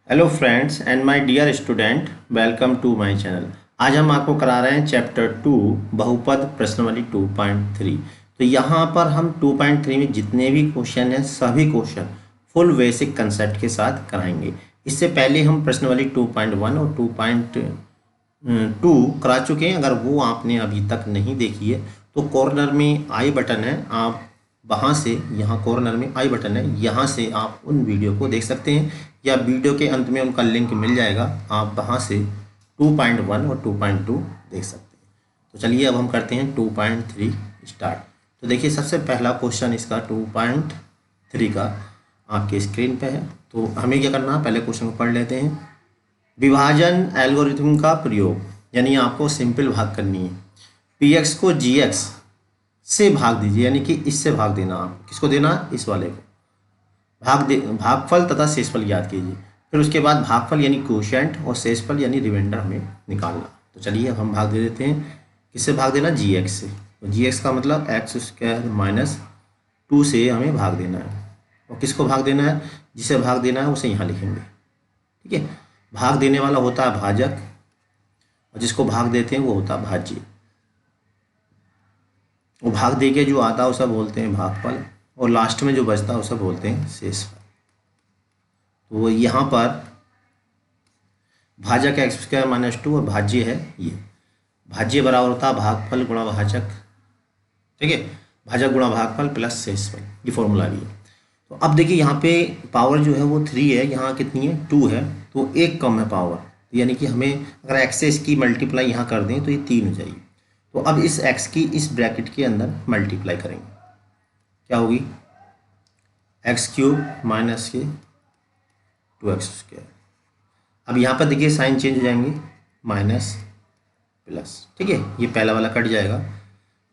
Hello friends and my dear student, welcome to my channel. आज हम आपको करा रहे हैं चैप्टर 2 बहुपद प्रश्नावली 2.3। तो यहाँ पर हम 2.3 में जितने भी क्वेश्चन हैं सभी क्वेश्चन फुल बेसिक कंसेप्ट के साथ कराएंगे। इससे पहले हम प्रश्नावली 2.1 और 2.2 करा चुके हैं। अगर वो आपने अभी तक नहीं देखी है तो कॉर्नर में आई बटन है, आप वहाँ से यहाँ कॉर्नर में आई बटन है, यहाँ से आप उन वीडियो को देख सकते हैं या वीडियो के अंत में उनका लिंक मिल जाएगा, आप वहाँ से 2.1 और 2.2 देख सकते हैं। तो चलिए अब हम करते हैं 2.3 स्टार्ट। तो देखिए सबसे पहला क्वेश्चन इसका 2.3 का आपके स्क्रीन पे है। तो हमें क्या करना है, पहले क्वेश्चन को पढ़ लेते हैं। विभाजन एल्गोरिथम का प्रयोग, यानी आपको सिंपल भाग करनी है। px को gx से भाग दीजिए, यानी कि इससे भाग देना। आप किसको देना, इस वाले को भागफल तथा शेषफल याद कीजिए। फिर उसके बाद भागफल यानी क्वोशिएंट और शेषफल यानी रिमाइंडर हमें निकालना। तो चलिए अब हम भाग दे देते हैं। किससे भाग देना, gx से। तो gx का मतलब x² - 2 से हमें भाग देना है। और किसको भाग देना है, जिसे भाग देना है उसे यहाँ लिखेंगे। ठीक है, भाग देने वाला होता है भाजक और जिसको भाग देते हैं वो होता है भाज्य। वो भाग दे के जो आता है उसे बोलते हैं भागफल और लास्ट में जो बचता है उसे बोलते हैं शेषफल। तो यहाँ पर भाजक x² - 2 और भाज्य है ये। भाज्य बराबर होता है भागफल गुणा भाजक। ठीक है, भाजक गुणा भागफल प्लस शेषफल, ये फॉर्मूला भी है। तो अब देखिए यहाँ पे पावर जो है वो 3 है, यहाँ कितनी है 2 है, तो एक कम है पावर, यानी कि हमें अगर x से इसकी मल्टीप्लाई यहाँ कर दें तो ये 3 हो जाएगी। तो अब इस x की इस ब्रैकेट के अंदर मल्टीप्लाई करेंगे, क्या होगी x³ - के 2x²। अब यहाँ पर देखिए साइन चेंज हो जाएंगे, माइनस प्लस। ठीक है, ये पहला वाला कट जाएगा,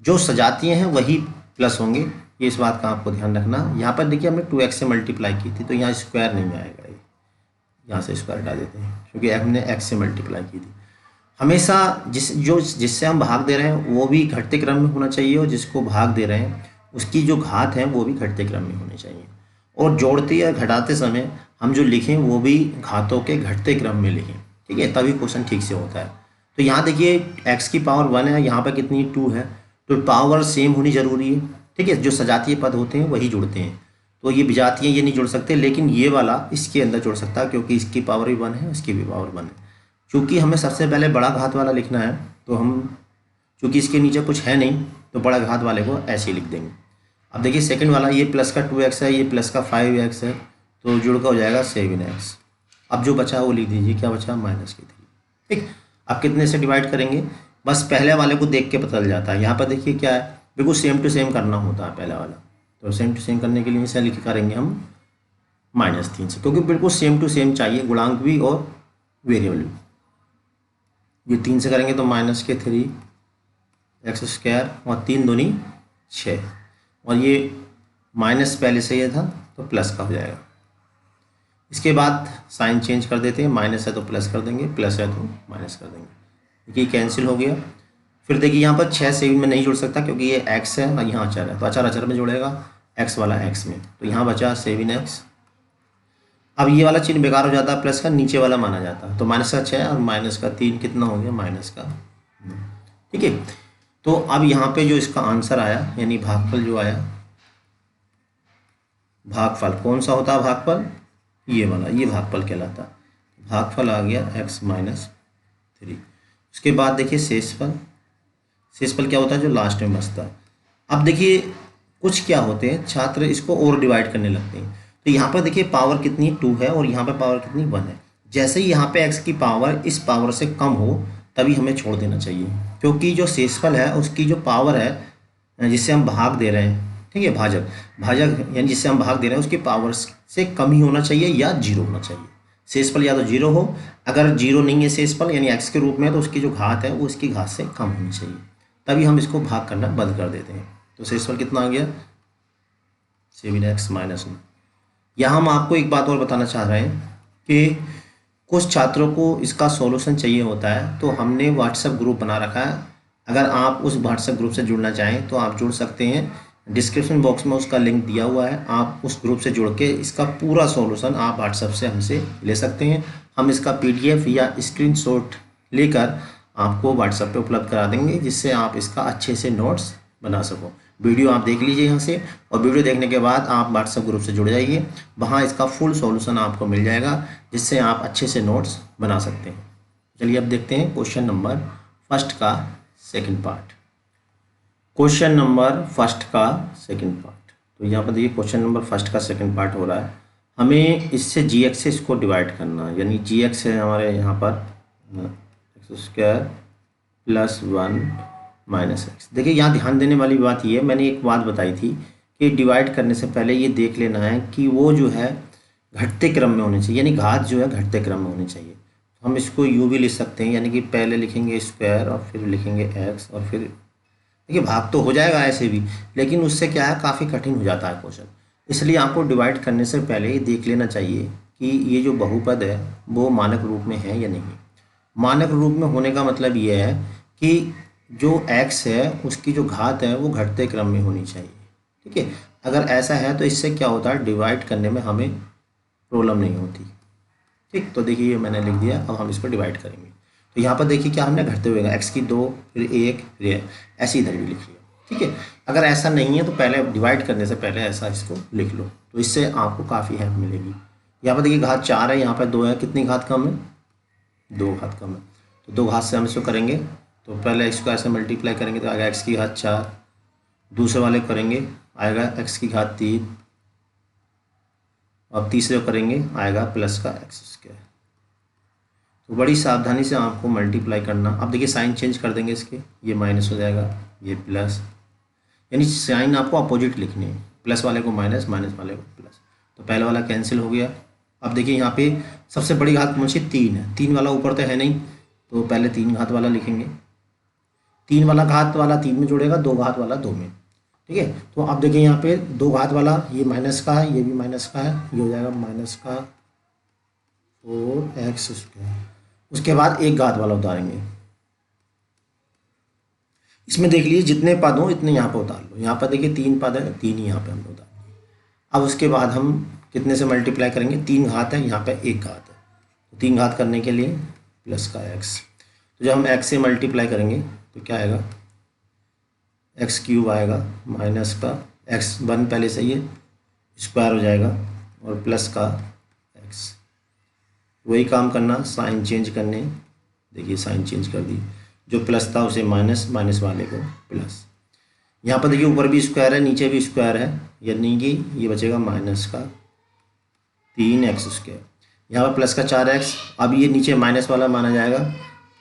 जो सजातीय हैं वही प्लस होंगे, ये इस बात का आपको ध्यान रखना। यहाँ पर देखिए हमने 2x से मल्टीप्लाई की थी तो यहाँ स्क्वायर नहीं आएगा, ये यहाँ से स्क्वायर हटा देते हैं क्योंकि हमने x से मल्टीप्लाई की थी। हमेशा जिससे हम भाग दे रहे हैं वो भी घटते क्रम में होना चाहिए और जिसको भाग दे रहे हैं उसकी जो घात है वो भी घटते क्रम में होनी चाहिए। और जोड़ते या घटाते समय हम जो लिखें वो भी घातों के घटते क्रम में लिखें। ठीक है, तभी क्वेश्चन ठीक से होता है। तो यहाँ देखिए x की पावर 1 है, यहाँ पर कितनी 2 है, तो पावर सेम होनी जरूरी है। ठीक है, जो सजातीय पद होते हैं वही जुड़ते हैं, तो ये विजातीय ये नहीं जुड़ सकते, लेकिन ये वाला इसके अंदर जुड़ सकता है क्योंकि इसकी पावर भी 1 है, इसकी भी पावर 1 है। चूँकि हमें सबसे पहले बड़ा घात वाला लिखना है तो हम, चूँकि इसके नीचे कुछ है नहीं, तो बड़ा घात वाले को ऐसे ही लिख देंगे। अब देखिए सेकंड वाला ये प्लस का 2x है, ये प्लस का 5x है, तो जुड़ का हो जाएगा 7x। अब जो बचा वो लिख दीजिए, क्या बचा, -3। ठीक, अब कितने से डिवाइड करेंगे, बस पहले वाले को देख के पता चल जाता है। यहाँ पर देखिए क्या है, बिल्कुल सेम टू सेम करना होता है पहला वाला। तो सेम टू सेम करने के लिए इसे लिख करेंगे हम -3 से, क्योंकि बिल्कुल सेम टू सेम चाहिए, गुणांक भी और वेरिएबल भी। ये 3 से करेंगे तो -3 x² और 3 दूनी 6, और ये माइनस पहले से ये था तो प्लस का हो जाएगा। इसके बाद साइन चेंज कर देते हैं, माइनस है तो प्लस कर देंगे, प्लस है तो माइनस कर देंगे। देखिए कैंसिल हो गया। फिर देखिए यहाँ पर 6 से में नहीं जुड़ सकता क्योंकि ये x है और यहाँ अचर है, तो अचर अचर में जुड़ेगा, x वाला x में, तो यहाँ बचा 7x। अब ये वाला चिन्ह बेकार हो जाता है, प्लस का नीचे वाला माना जाता है, तो -6 और -3 कितना हो गया, -9। ठीक है, तो अब यहाँ पे जो इसका आंसर आया यानी भागफल जो आया, भागफल कौन सा होता है, भागफल ये वाला, ये भागफल कहलाता है। भागफल आ गया x - 3। उसके बाद देखिए शेषफल, शेषफल क्या होता है, जो लास्ट में बचता है। अब देखिए कुछ क्या होते हैं छात्र इसको और डिवाइड करने लगते हैं। तो यहाँ पर देखिए पावर कितनी 2 है और यहाँ पर पावर कितनी 1 है। जैसे ही यहाँ पे x की पावर इस पावर से कम हो तभी हमें छोड़ देना चाहिए, क्योंकि जो शेषफल है उसकी जो पावर है जिससे हम भाग दे रहे हैं, ठीक है, भाजक यानी जिससे हम भाग दे रहे हैं उसकी पावर से कम ही होना चाहिए या 0 होना चाहिए। शेषफल या तो 0 हो, अगर 0 नहीं है शेषफल यानी x के रूप में, तो उसकी जो घात है वो इसकी घात से कम होनी चाहिए, तभी हम इसको भाग करना बंद कर देते हैं। तो शेषफल कितना आ गया, 7x - 9। यहाँ हम आपको एक बात और बताना चाह रहे हैं कि कुछ छात्रों को इसका सॉल्यूशन चाहिए होता है, तो हमने व्हाट्सएप ग्रुप बना रखा है। अगर आप उस व्हाट्सएप ग्रुप से जुड़ना चाहें तो आप जुड़ सकते हैं। डिस्क्रिप्शन बॉक्स में उसका लिंक दिया हुआ है, आप उस ग्रुप से जुड़ के इसका पूरा सॉल्यूशन आप व्हाट्सएप से हमसे ले सकते हैं। हम इसका PDF या स्क्रीनशॉट लेकर आपको व्हाट्सएप पे उपलब्ध करा देंगे, जिससे आप इसका अच्छे से नोट्स बना सको। वीडियो आप देख लीजिए यहाँ से, और वीडियो देखने के बाद आप व्हाट्सएप ग्रुप से जुड़ जाइए, वहाँ इसका फुल सॉल्यूशन आपको मिल जाएगा, जिससे आप अच्छे से नोट्स बना सकते हैं। चलिए अब देखते हैं क्वेश्चन नंबर फर्स्ट का second part. Question number first का सेकंड पार्ट, तो यहाँ पर देखिए क्वेश्चन नंबर फर्स्ट का सेकंड पार्ट हो रहा है। हमें इससे GX से इसको डिवाइड करना है, यानी GX है हमारे यहाँ पर x² + 1 - x। देखिए यहाँ ध्यान देने वाली बात ये है, मैंने एक बात बताई थी कि डिवाइड करने से पहले ये देख लेना है कि वो जो है घटते क्रम में होनी चाहिए, यानी घात जो है घटते क्रम में होनी चाहिए। हम इसको यूँ भी लिख सकते हैं, यानी कि पहले लिखेंगे स्क्वायर और फिर लिखेंगे x, और फिर देखिए भाग तो हो जाएगा ऐसे भी, लेकिन उससे क्या है काफ़ी कठिन हो जाता है क्वेश्चन। इसलिए आपको डिवाइड करने से पहले ये देख लेना चाहिए कि ये जो बहुपद है वो मानक रूप में है या नहीं। मानक रूप में होने का मतलब ये है कि जो x है उसकी जो घात है वो घटते क्रम में होनी चाहिए, ठीक है। अगर ऐसा है तो इससे क्या होता है, डिवाइड करने में हमें प्रॉब्लम नहीं होती, ठीक। तो देखिए ये मैंने लिख दिया, अब हम इसको डिवाइड करेंगे। तो यहाँ पर देखिए क्या हमने घटते हुए x की 2, फिर 1, फिर ऐसे इधर भी लिख लिया, ठीक है। अगर ऐसा नहीं है तो पहले डिवाइड करने से पहले ऐसा इसको लिख लो, तो इससे आपको काफ़ी हेल्प मिलेगी। यहाँ पर देखिए घात 4 है, यहाँ पर 2 है, कितनी घात कम है, 2 घात कम है। तो 2 घात से हम इसको करेंगे, तो पहले स्क्वायर से मल्टीप्लाई करेंगे तो आएगा x की घात 4, दूसरे वाले करेंगे आएगा x की घात 3, और तीसरे करेंगे आएगा प्लस का x²। तो बड़ी सावधानी से आपको मल्टीप्लाई करना। अब देखिए साइन चेंज कर देंगे इसके, ये माइनस हो जाएगा, ये प्लस, यानी साइन आपको अपोजिट लिखनी है, प्लस वाले को माइनस, माइनस वाले को प्लस। तो पहला वाला कैंसिल हो गया। अब देखिए यहाँ पे सबसे बड़ी घात कौन सी, 3 है, 3 वाला ऊपर तो है नहीं, तो पहले 3 घात वाला लिखेंगे। 3 वाला घात वाला 3 में जुड़ेगा, 2 घात वाला 2 में, ठीक है। तो अब देखिए यहाँ पे 2 घात वाला ये माइनस का है, ये भी माइनस का है, ये हो जाएगा माइनस का 4x²। उसके बाद 1 घात वाला उतारेंगे, इसमें देख लीजिए जितने पद हो इतने यहाँ पे उतार लो। यहाँ पर देखिए 3 पद है, 3 ही यहाँ पे हमने उतार। अब उसके बाद हम कितने से मल्टीप्लाई करेंगे, 3 घात है, यहाँ पे 1 घात है, तो 3 घात करने के लिए प्लस का x। तो जब हम x से मल्टीप्लाई करेंगे तो क्या आएगा, x³ आएगा, माइनस का x1 पहले से ही स्क्वायर हो जाएगा, और प्लस का x। वही काम करना, साइन चेंज करने, देखिए साइन चेंज कर दी, जो प्लस था उसे माइनस, माइनस वाले को प्लस। यहाँ पर देखिए ऊपर भी स्क्वायर है, नीचे भी स्क्वायर है, यानी कि ये बचेगा माइनस का 3x²। यहाँ पर प्लस का 4x, अब ये नीचे माइनस वाला माना जाएगा,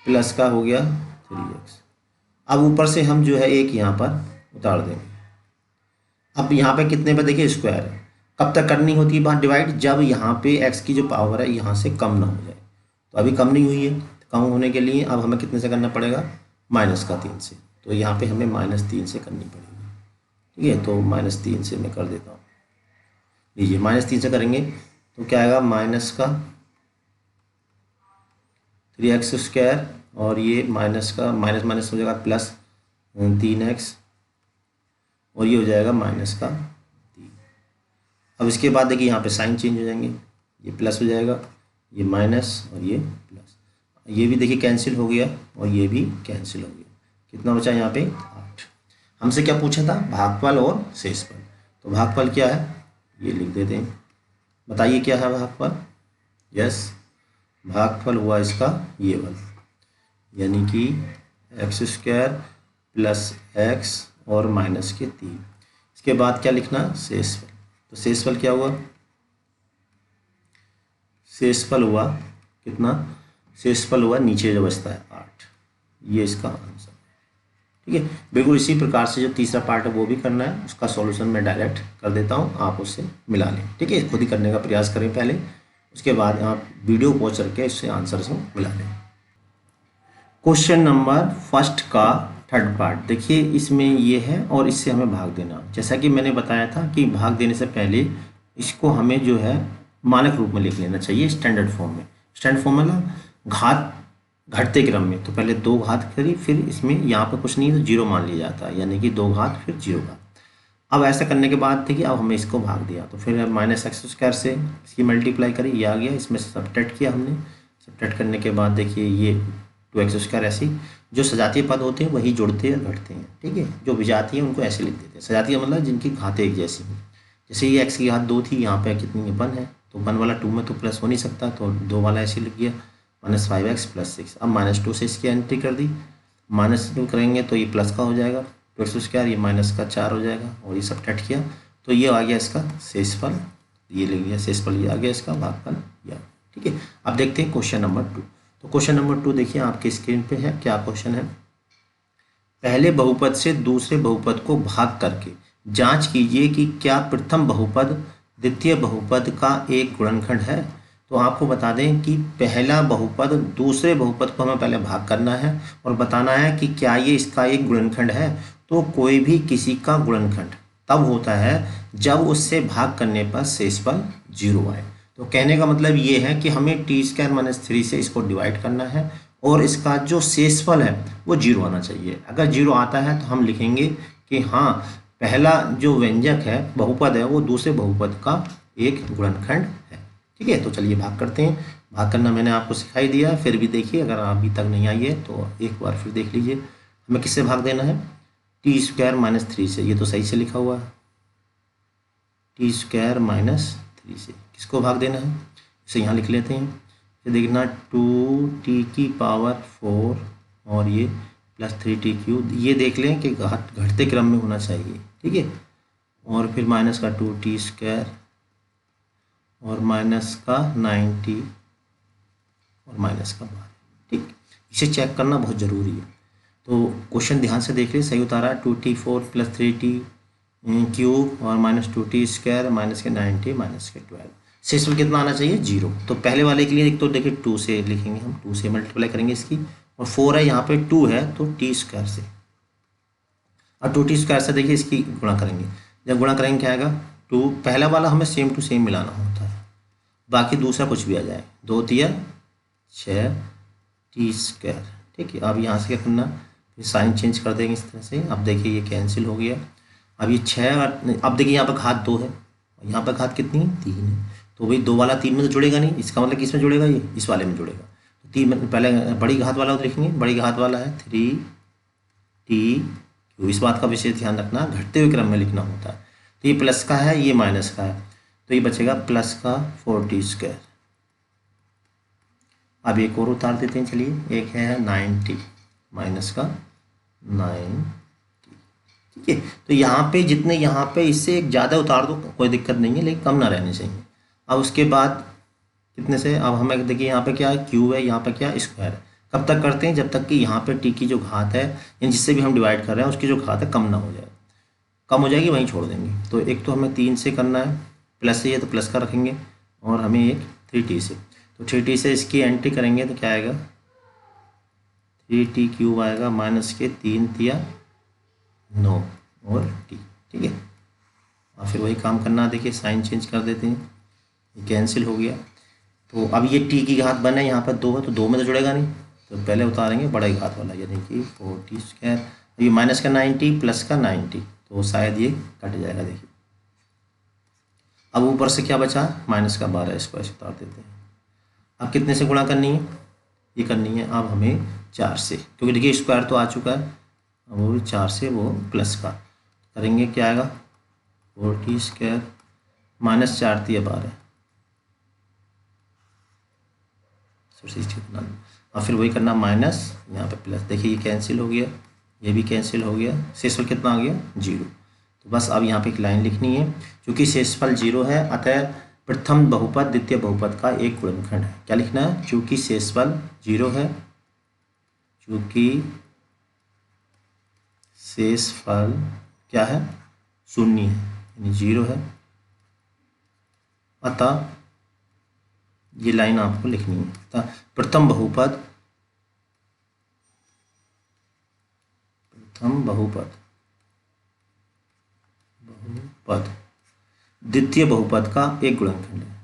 प्लस का हो गया 3x। अब ऊपर से हम जो है एक यहाँ पर उतार देंगे। अब यहाँ पे कितने पे देखिए स्क्वायर है, कब तक करनी होती है बात डिवाइड, जब यहाँ पे x की जो पावर है यहाँ से कम ना हो जाए। तो अभी कम नहीं हुई है, तो कम होने के लिए अब हमें कितने से करना पड़ेगा, -3 से। तो यहाँ पे हमें -3 से करनी पड़ेगी, ठीक है। तो -3 से मैं कर देता हूँ, लीजिए -3 से करेंगे तो क्या आएगा, माइनस का 3x², और ये माइनस का माइनस माइनस हो जाएगा प्लस 3x, और ये हो जाएगा माइनस का 3। अब इसके बाद देखिए यहाँ पे साइन चेंज हो जाएंगे, ये प्लस हो जाएगा, ये माइनस और ये प्लस, ये भी देखिए कैंसिल हो गया और ये भी कैंसिल हो गया। कितना बचा यहाँ पे 8। हमसे क्या पूछा था, भागफल और शेषफल। तो भागफल क्या है ये लिख देते हैं, बताइए क्या है भागफल। यस, भागफल हुआ इसका ये वाला, यानी कि x² प्लस x और माइनस के 3। इसके बाद क्या लिखना, शेषफल। तो शेषफल क्या हुआ, शेषफल हुआ कितना, शेषफल हुआ नीचे जो बचता है 8। ये इसका आंसर है, ठीक है। बिल्कुल इसी प्रकार से जो तीसरा पार्ट है वो भी करना है, उसका सॉल्यूशन मैं डायरेक्ट कर देता हूँ, आप उससे मिला लें, ठीक है। खुद ही करने का प्रयास करें पहले, उसके बाद आप वीडियो पॉज करके इससे आंसर से मिला लें। क्वेश्चन नंबर फर्स्ट का थर्ड पार्ट देखिए, इसमें ये है और इससे हमें भाग देना। जैसा कि मैंने बताया था कि भाग देने से पहले इसको हमें जो है मानक रूप में लिख लेना चाहिए, स्टैंडर्ड फॉर्म में। स्टैंडर्ड फॉर्म मतलब घात घटते क्रम में, तो पहले 2 घात करी, फिर इसमें यहाँ पर कुछ नहीं है तो 0 मान लिया जाता है, यानी कि 2 घात फिर 0 घात। अब ऐसा करने के बाद देखिए अब हमें इसको भाग दिया, तो फिर माइनस एक्स स्क्वायर से इसकी मल्टीप्लाई करी, ये आ गया, इसमें सब्ट्रैक्ट किया हमने। सब्ट्रैक्ट करने के बाद देखिए ये 2x स्क्वायर, ऐसे जो सजातीय पद होते हैं वही जुड़ते हैं और घटते हैं, ठीक है। जो विजातीय हैं उनको ऐसे लिख देते हैं। सजातीय मतलब जिनकी घातें एक जैसी हैं। जैसे ये x की घात 2 थी, यहाँ पे कितनी है 1 है, तो 1 वाला 2 में तो प्लस हो नहीं सकता, तो 2 वाला ऐसे लिख गया, -5x + 6। अब -2 से इसकी एंट्री कर दी, -2 करेंगे तो ये प्लस का हो जाएगा 2x स्क्वायर, ये माइनस का 4 हो जाएगा, और ये सब्ट्रैक्ट किया तो ये आ गया इसका शेषफल, ये ले लिया शेषफल, ये आ गया इसका भागफल या, ठीक है। अब देखते हैं क्वेश्चन नंबर 2। तो क्वेश्चन नंबर 2 देखिए आपके स्क्रीन पे है, क्या क्वेश्चन है। पहले बहुपद से दूसरे बहुपद को भाग करके जांच कीजिए कि क्या प्रथम बहुपद द्वितीय बहुपद का एक गुणनखंड है। तो आपको बता दें कि पहला बहुपद दूसरे बहुपद को हमें पहले भाग करना है और बताना है कि क्या ये इसका एक गुणनखंड है। तो कोई भी किसी का गुणनखंड तब होता है जब उससे भाग करने पर शेषफल 0 आए। तो कहने का मतलब ये है कि हमें t² - 3 से इसको डिवाइड करना है और इसका जो शेषफल है वो 0 आना चाहिए। अगर 0 आता है तो हम लिखेंगे कि हाँ, पहला जो व्यंजक है बहुपद है वो दूसरे बहुपद का एक गुणनखंड है, ठीक है। तो चलिए भाग करते हैं। भाग करना मैंने आपको सिखाई दिया, फिर भी देखिए अगर अभी तक नहीं आई है तो एक बार फिर देख लीजिए। हमें किससे भाग देना है, t² - 3 से, ये तो सही से लिखा हुआ है, t² - 3 से किसको भाग देना है, इसे यहाँ लिख लेते हैं। फिर देखना 2t⁴ और ये +3t³, ये देख लें कि घटते क्रम में होना चाहिए, ठीक है। और फिर माइनस का 2t² और माइनस का 9t और माइनस का 12, ठीक। इसे चेक करना बहुत ज़रूरी है। तो क्वेश्चन ध्यान से देख ले, सही उतारा 2t4 + 3t³ और -2t² माइनस के 9t माइनस के 12। शेषफल कितना आना चाहिए, 0। तो पहले वाले के लिए एक तो देखिए 2 से लिखेंगे, हम 2 से मल्टीप्लाई करेंगे इसकी, और 4 है यहाँ पे 2 है तो t² से, और 2t² से देखिए इसकी गुणा करेंगे। जब गुणा करेंगे क्या आएगा 2, पहला वाला हमें सेम टू सेम मिलाना होता है, बाकी दूसरा कुछ भी आ जाए, 2 × 3 = 6 t², ठीक है। अब यहाँ से क्या करना, फिर साइन चेंज कर देंगे इस तरह से। अब देखिए ये कैंसिल हो गया, अब ये 6, अब देखिए यहाँ पर घात 2 है, यहाँ पर घात कितनी है 3 है, तो भाई 2 वाला 3 में तो जुड़ेगा नहीं, इसका मतलब किस में जुड़ेगा, ये इस वाले में जुड़ेगा। तो 3 में पहले बड़ी घात वाला लिखेंगे, बड़ी घात वाला है 3t³। इस बात का विशेष ध्यान रखना, घटते हुए क्रम में लिखना होता है। तो ये प्लस का है, ये माइनस का है, तो ये बचेगा प्लस का 4t²। अब एक और उतार देते हैं, चलिए, एक है 9t माइनस का 9t, ठीक है। तो यहाँ पे जितने यहाँ पे इससे एक ज़्यादा उतार दो कोई दिक्कत नहीं है, लेकिन कम ना रहने चाहिए। अब उसके बाद कितने से, अब हमें देखिए यहाँ पे क्या है, क्यूब है, यहाँ पे क्या स्क्वायर है। कब तक करते हैं, जब तक कि यहाँ पे टी की जो घात है, यानी जिससे भी हम डिवाइड कर रहे हैं उसकी जो घात है कम ना हो जाए। कम हो जाएगी वहीं छोड़ देंगे। तो एक तो हमें 3 से करना है, प्लस से, ये तो प्लस का रखेंगे, और हमें एक 3t से, तो 3t से इसकी एंट्री करेंगे तो क्या आएगा 3t³ आएगा, माइनस के 3 × 9 और t, ठीक है। और फिर वही काम करना, देखिए साइन चेंज कर देते हैं, ये कैंसिल हो गया। तो अब ये t की घात 1 है, यहाँ पर 2 है, तो 2 में तो जुड़ेगा नहीं, तो पहले उतारेंगे बड़े घात वाला, यानी कि 4t², ये माइनस का 9t प्लस का 9t, तो शायद ये कट जाएगा। देखिए अब ऊपर से क्या बचा, माइनस का 12, इसको ऐसे उतार देते हैं। अब कितने से गुणा करनी है, ये करनी है अब हमें 4 से, क्योंकि देखिए स्क्वायर तो आ चुका है, अब वो 4 से वो प्लस का करेंगे, क्या आएगा 4t² माइनस 4 × 12, और फिर वही करना माइनस, यहाँ पे प्लस, देखिए ये कैंसिल हो गया, ये भी कैंसिल हो गया, शेषफल कितना आ गया 0। तो बस अब यहाँ पे एक लाइन लिखनी है, क्योंकि शेषफल 0 है, अतः प्रथम बहुपद द्वितीय बहुपद का एक गुणनखंड है। क्या लिखना है, चूंकि शेषफल 0 है, चूंकि शेषफल क्या है 0 है, यानी 0 है, अतः ये लाइन आपको लिखनी है, अतः प्रथम बहुपद द्वितीय बहुपद का एक गुणनखंड है।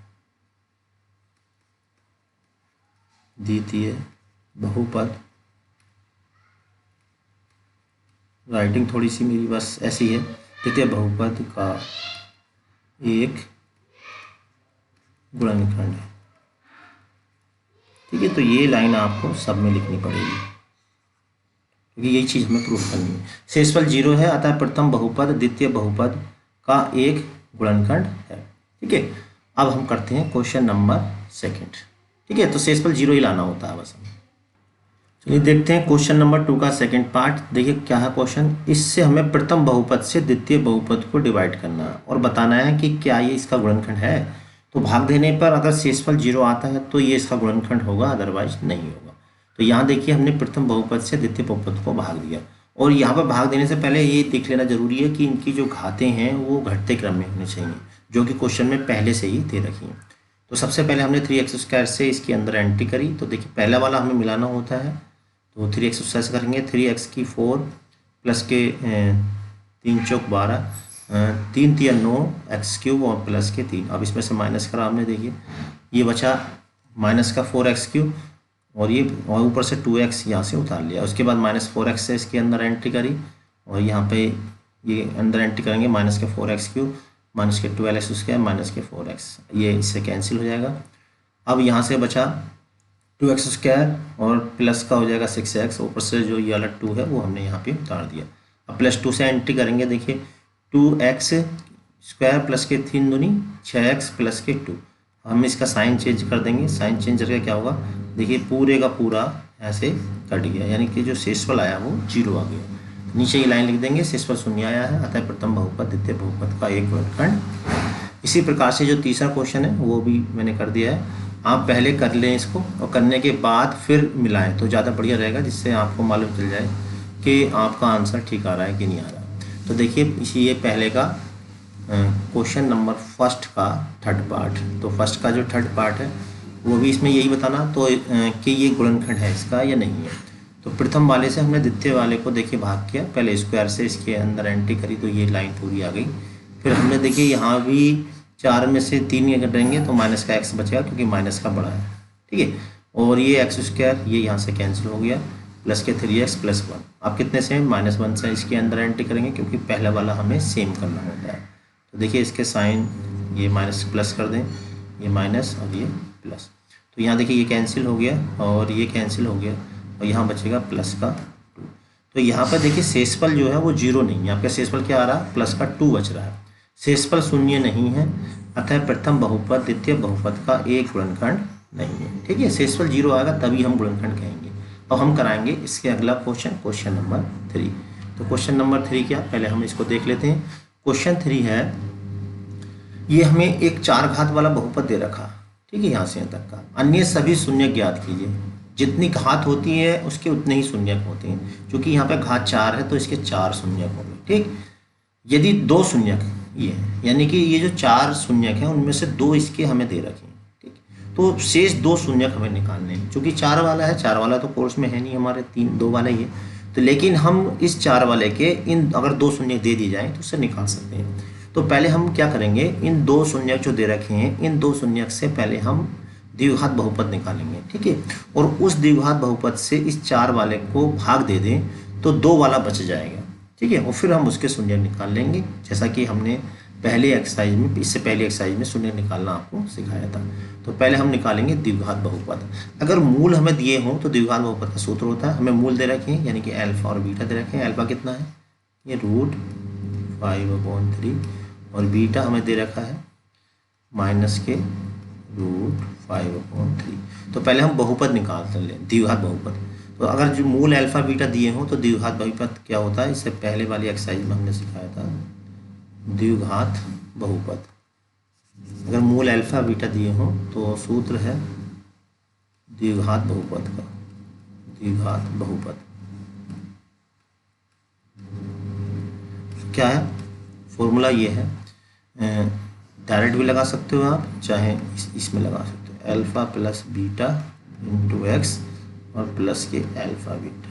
द्वितीय बहुपद, राइटिंग थोड़ी सी मेरी बस ऐसी है, द्वितीय बहुपद का एक गुणनखंड है। ठीक है, तो ये लाइन आपको सब में लिखनी पड़ेगी क्योंकि यही चीज़ हमें प्रूफ करनी है। शेषफल 0 है, अतः प्रथम बहुपद द्वितीय बहुपद का एक गुणनखंड है। ठीक है, अब हम करते हैं क्वेश्चन नंबर 2। ठीक है, तो शेषफल 0 ही लाना होता है बस। चलिए देखते हैं क्वेश्चन नंबर 2 का सेकंड पार्ट। देखिए क्या है क्वेश्चन, इससे हमें प्रथम बहुपद से द्वितीय बहुपद को डिवाइड करना है और बताना है कि क्या ये इसका गुणनखंड है। तो भाग देने पर अगर शेषफल 0 आता है तो ये इसका गुणनखंड होगा, अदरवाइज नहीं होगा। तो यहाँ देखिए हमने प्रथम बहुपद से द्वितीय बहुपद को भाग दिया, और यहाँ पर भाग देने से पहले ये देख लेना जरूरी है कि इनकी जो घातें हैं वो घटते क्रम में होनी चाहिए, जो कि क्वेश्चन में पहले से ही दे रखी हैं। तो सबसे पहले हमने 3x² से इसके अंदर एंट्री करी, तो देखिए पहला वाला हमें मिलाना होता है, तो 3x² से करेंगे 3x की 4 प्लस के 3 चौक 12, 3 तिया 9 x³ और प्लस के 3। अब इसमें से माइनस करा हमने, देखिए ये बचा माइनस का 4x³ और ये और ऊपर से 2x यहाँ से उतार लिया। उसके बाद -4x से इसके अंदर एंट्री करी और यहाँ पे ये अंदर एंट्री करेंगे माइनस के 4x³ माइनस के 12x² माइनस के 4x, ये इससे कैंसिल हो जाएगा। अब यहाँ से बचा 2x² और प्लस का हो जाएगा 6x, ऊपर से जो ये वाला 2 है वो हमने यहाँ पे उतार दिया। अब +2 से एंट्री करेंगे, देखिए 2x² प्लस के 3 दूनी 6x प्लस के 2। हम इसका साइन चेंज कर देंगे, साइन चेंज करके क्या होगा, देखिए पूरे का पूरा ऐसे कट गया, यानी कि जो शेषफल आया वो 0 आ गया। नीचे ये लाइन लिख देंगे, शेषफल 0 आया है, अतः प्रथम बहुपद द्वितीय बहुपद का एक गुणनखंड। इसी प्रकार से जो तीसरा क्वेश्चन है वो भी मैंने कर दिया है। आप पहले कर लें इसको और करने के बाद फिर मिलाएं तो ज़्यादा बढ़िया रहेगा, जिससे आपको मालूम चल जाए कि आपका आंसर ठीक आ रहा है कि नहीं आ रहा। तो देखिए इसी ये पहले का क्वेश्चन नंबर 1 का थर्ड पार्ट, तो फर्स्ट का जो थर्ड पार्ट है वो भी इसमें यही बताना तो कि ये गुणनखंड है इसका या नहीं है। तो प्रथम वाले से हमने द्वितीय वाले को देखिए भाग किया, पहले स्क्वायर से इसके अंदर एंट्री करी तो ये लाइन पूरी आ गई। फिर हमने देखिए यहाँ भी 4 में से 3 कटेंगे तो माइनस का x बचेगा क्योंकि माइनस का बड़ा है। ठीक है, और ये x² ये यहाँ से कैंसिल हो गया, प्लस के 3x प्लस 1। अब कितने से -1 से इसके अंदर एंट्री करेंगे क्योंकि पहला वाला हमें सेम करना होता है। तो देखिए इसके साइन ये माइनस प्लस कर दें, ये माइनस और ये प्लस, तो यहाँ देखिए ये कैंसिल हो गया और ये कैंसिल हो गया और यहाँ बचेगा प्लस का 2। तो यहाँ पर देखिए शेषफल जो है वो 0 नहीं है, आपका शेषफल क्या आ रहा है, प्लस का 2 बच रहा है। शेषफल 0 नहीं है, अतः प्रथम बहुपद द्वितीय बहुपद का एक गुणनखंड नहीं है। ठीक है, शेषफल 0 आएगा तभी हम गुणनखंड कहेंगे। अब हम कराएंगे इसके अगला क्वेश्चन नंबर 3। तो क्वेश्चन नंबर 3 क्या, पहले हम इसको देख लेते हैं। क्वेश्चन 3 है, ये हमें एक 4 घात वाला बहुपद दे रखा, ठीक है, यहाँ से यहाँ तक का। अन्य सभी शून्य ज्ञात कीजिए। जितनी घात होती है उसके उतने ही शून्यक होते हैं, क्योंकि यहाँ पे घात 4 है तो इसके 4 शून्यक होंगे। ठीक, यदि 2 शून्यक ये है, यानी कि ये जो 4 शून्यक हैं उनमें से 2 इसके हमें दे रखे हैं। ठीक, तो शेष 2 शून्यक हमें निकालने हैं। चूँकि 4 वाला है, 4 वाला तो कोर्स में है नहीं हमारे, 2 वाला ही है, तो लेकिन हम इस 4 वाले के इन अगर 2 शून्यक दे दिए जाएँ तो उससे निकाल सकते हैं। तो पहले हम क्या करेंगे, इन 2 शून्यक जो दे रखे हैं इन 2 शून्यक से पहले हम द्विघात बहुपद निकालेंगे। ठीक है, और उस द्विघात बहुपद से इस 4 वाले को भाग दे दें तो 2 वाला बच जाएगा। ठीक है, और फिर हम उसके शून्य निकाल लेंगे, जैसा कि हमने पहले एक्सरसाइज में, इससे पहले एक्सरसाइज में शून्य निकालना आपको सिखाया था। तो पहले हम निकालेंगे द्विघात बहुपद। अगर मूल हमें दिए हों तो द्विघात बहुपद का सूत्र होता है, हमें मूल दे रखे हैं यानी कि अल्फा और बीटा दे रखे हैं। अल्फा कितना है, ये √5/3 और बीटा हमें दे रखा है माइनस के √5/3। तो पहले हम बहुपद निकालते लें, द्विघात बहुपद। तो अगर जो मूल अल्फा बीटा दिए हों तो द्विघात बहुपद क्या होता है, इससे पहले वाली एक्सरसाइज में हमने सिखाया था द्विघात बहुपद। अगर मूल अल्फा बीटा दिए हों तो सूत्र है द्विघात बहुपद का, द्विघात बहुपद क्या है, फॉर्मूला ये है, डायरेक्ट भी लगा सकते हो आप, चाहे इसमें लगा सकते हो, alpha plus beta into x और प्लस के अल्फा बीटा।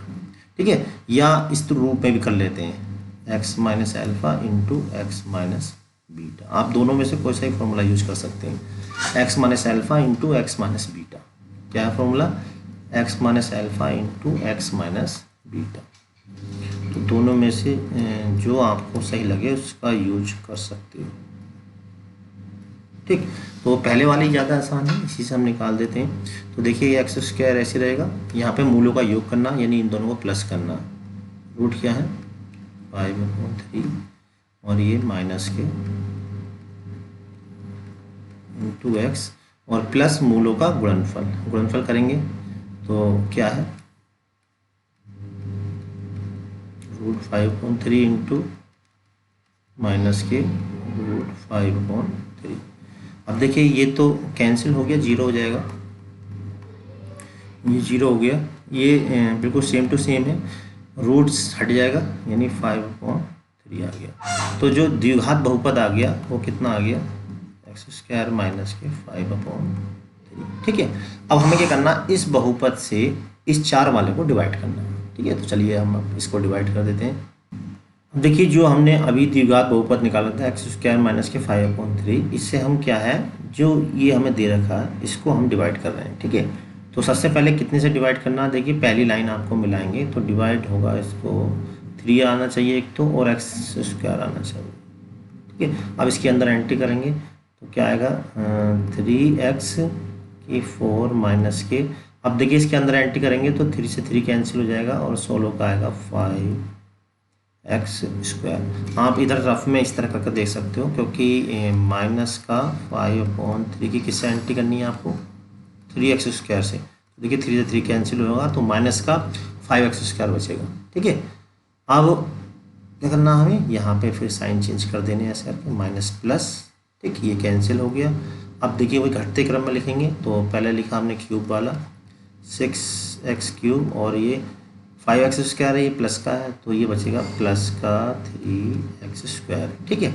ठीक है, या इस रूप में भी कर लेते हैं, x minus alpha into x minus beta. आप दोनों में से कोई सा ही फॉर्मूला यूज कर सकते हैं। x minus alpha into x minus beta, क्या है formula, x minus alpha into x minus beta. तो दोनों में से जो आपको सही लगे उसका यूज कर सकते हो। ठीक, तो पहले वाली ज़्यादा आसान है, इसी से हम निकाल देते हैं। तो देखिए एक्स स्क्वायर ऐसे रहेगा, यहाँ पे मूलों का योग करना यानी इन दोनों को प्लस करना। रूट क्या है 5/3 और ये माइनस के इंटू एक्स और प्लस मूलों का गुणनफल करेंगे तो क्या है √5/3 इंटू माइनस के √5/3। अब देखिए ये तो कैंसिल हो गया, जीरो हो जाएगा, ये जीरो हो गया, ये बिल्कुल सेम टू सेम है, रूट्स हट जाएगा यानी 5/3 आ गया। तो जो द्विघात बहुपद आ गया वो कितना आ गया एक्स स्क्वायर माइनस के 5/3। ठीक है, अब हमें क्या करना, इस बहुपद से इस 4 वाले को डिवाइड करना। ठीक है, तो चलिए हम अब इसको डिवाइड कर देते हैं। अब देखिए जो हमने अभी द्विघात बहुपद निकाला था एक्स स्क्वायर माइनस के 5/3, इससे हम क्या है, जो ये हमें दे रखा है इसको हम डिवाइड कर रहे हैं। ठीक है, तो सबसे पहले कितने से डिवाइड करना, देखिए पहली लाइन आपको मिलाएंगे तो डिवाइड होगा, इसको 3 आना चाहिए एक तो, और एक्स स्क्वायर आना चाहिए। ठीक है, अब इसके अंदर एंट्री करेंगे तो क्या आएगा 3x की 4 माइनस के, अब देखिए इसके अंदर एंट्री करेंगे तो 3 से 3 कैंसिल हो जाएगा और 16 का आएगा 5x स्क्वायर। आप इधर रफ में इस तरह करके देख सकते हो, क्योंकि माइनस का 5/3 की किससे एंट्री करनी है आपको 3x स्क्वायर से। तो देखिए 3 से 3 कैंसिल होगा तो माइनस का 5x स्क्वायर बचेगा। ठीक है, अब क्या करना हमें, यहाँ पे फिर साइन चेंज कर देने ऐसे करके माइनस प्लस। ठीक, ये कैंसिल हो गया। अब देखिए वही घटते क्रम में लिखेंगे, तो पहले लिखा हमने क्यूब वाला 6x³ और ये 5x स्क्वायर है, ये प्लस का है तो ये बचेगा प्लस का 3x स्क्वायर। ठीक है,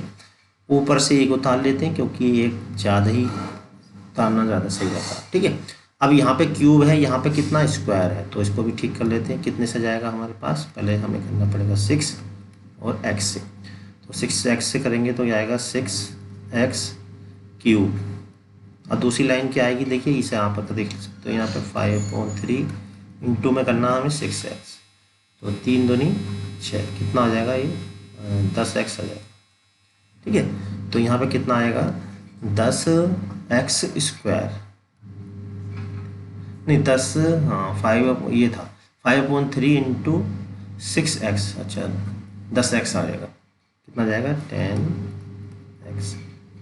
ऊपर से एक उतार लेते हैं क्योंकि एक ज़्यादा ही उतारना ज़्यादा सही रहता है। ठीक है, अब यहाँ पे क्यूब है, यहाँ पे कितना स्क्वायर है तो इसको भी ठीक कर लेते हैं। कितने से जाएगा हमारे पास, पहले हमें करना पड़ेगा 6 और x से, तो 6x से करेंगे तो आएगा 6x³ और दूसरी लाइन क्या आएगी, देखिए इसे आप देख सकते हो, यहाँ पे 5/3 इंटू में करना हमें 6x, तो 3 दूनी 6, कितना आ जाएगा ये 10x आ जाएगा। ठीक है, तो यहाँ पे कितना आएगा 10x स्क्वायर, नहीं 10, हाँ 5 ये था 5/3 इंटू 6x, अच्छा 10x आ जाएगा, कितना जाएगा 10x।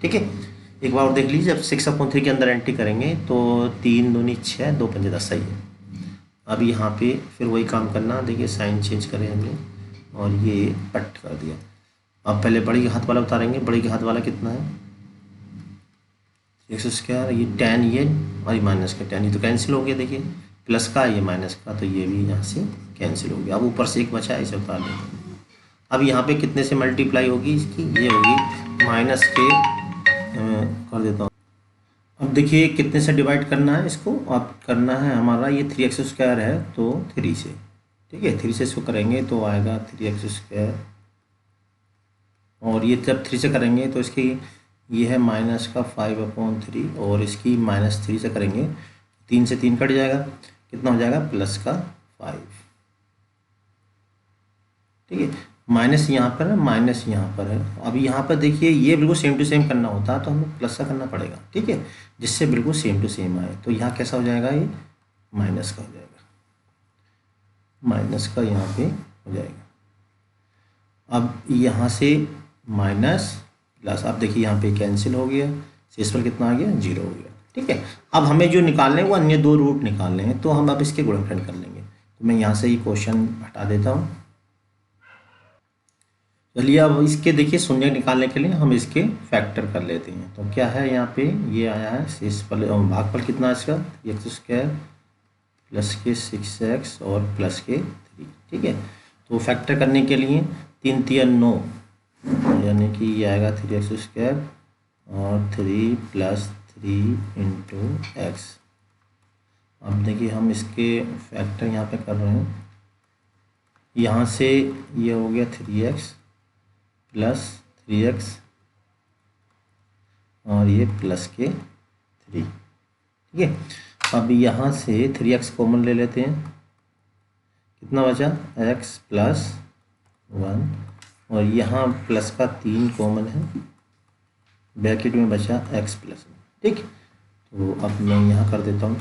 ठीक है, एक बार और देख लीजिए, जब 6/3 के अंदर एंट्री करेंगे तो 3 दूनी 6, 2 पंजे 10 सही है। अब यहाँ पे फिर वही काम करना, देखिए साइन चेंज करें हमने और ये कट कर दिया। अब पहले बड़ी के हाथ वाला उतारेंगे, बड़ी के हाथ वाला कितना है एक्स स्क्वायर, ये 10 ये और ये माइनस का 10, ये तो कैंसिल हो गया, देखिए प्लस का ये माइनस का, तो ये भी यहाँ से कैंसिल हो गया। अब ऊपर से एक बचा है, इसे उतार लेंगे। अब यहाँ पे कितने से मल्टीप्लाई होगी इसकी, ये होगी माइनस के कर देता हूँ। अब देखिए कितने से डिवाइड करना है इसको, अब करना है हमारा ये 3x स्क्वायर है तो 3 से। ठीक है, 3 से इसको करेंगे तो आएगा 3x स्क्वायर, और ये जब 3 से करेंगे तो इसकी ये है माइनस का 5/3 और इसकी -3 से करेंगे, 3 से 3 कट जाएगा, कितना हो जाएगा प्लस का 5। ठीक है, माइनस यहाँ पर है, माइनस यहाँ पर है। अब यहाँ पर देखिए ये बिल्कुल सेम टू सेम करना होता है तो हमें प्लस का करना पड़ेगा। ठीक है, जिससे बिल्कुल सेम टू सेम आए, तो यहाँ कैसा हो जाएगा, ये माइनस का हो जाएगा, माइनस का यहाँ पे हो जाएगा। अब यहाँ से माइनस प्लस, अब देखिए यहाँ पे कैंसिल हो गया, शेष पर कितना आ गया 0 हो गया। ठीक है, अब हमें जो निकालने हैं वो अन्य 2 रूट निकालने हैं, तो हम अब इसके गुणनखंड कर लेंगे। तो मैं यहाँ से ही क्वेश्चन हटा देता हूँ। चलिए अब इसके देखिए शून्य निकालने के लिए हम इसके फैक्टर कर लेते हैं। तो क्या है यहाँ पे, ये आया है शेष पर भागफल कितना है इसका, एक्स स्क्वायर प्लस के 6x और प्लस के 3। ठीक है, तो फैक्टर करने के लिए 3 3 9, यानी कि ये आएगा 3x स्क्वायर और 3 + 3 × x। अब देखिए हम इसके फैक्टर यहाँ पे कर रहे हैं, यहाँ से ये हो गया 3x + 3x और ये प्लस के 3। ठीक है, अब यहाँ से 3x कॉमन ले लेते हैं, कितना बचा x + 1 और यहाँ प्लस का 3 कॉमन है, ब्रैकेट में बचा x प्लस 1। ठीक, तो अब मैं यहाँ कर देता हूँ।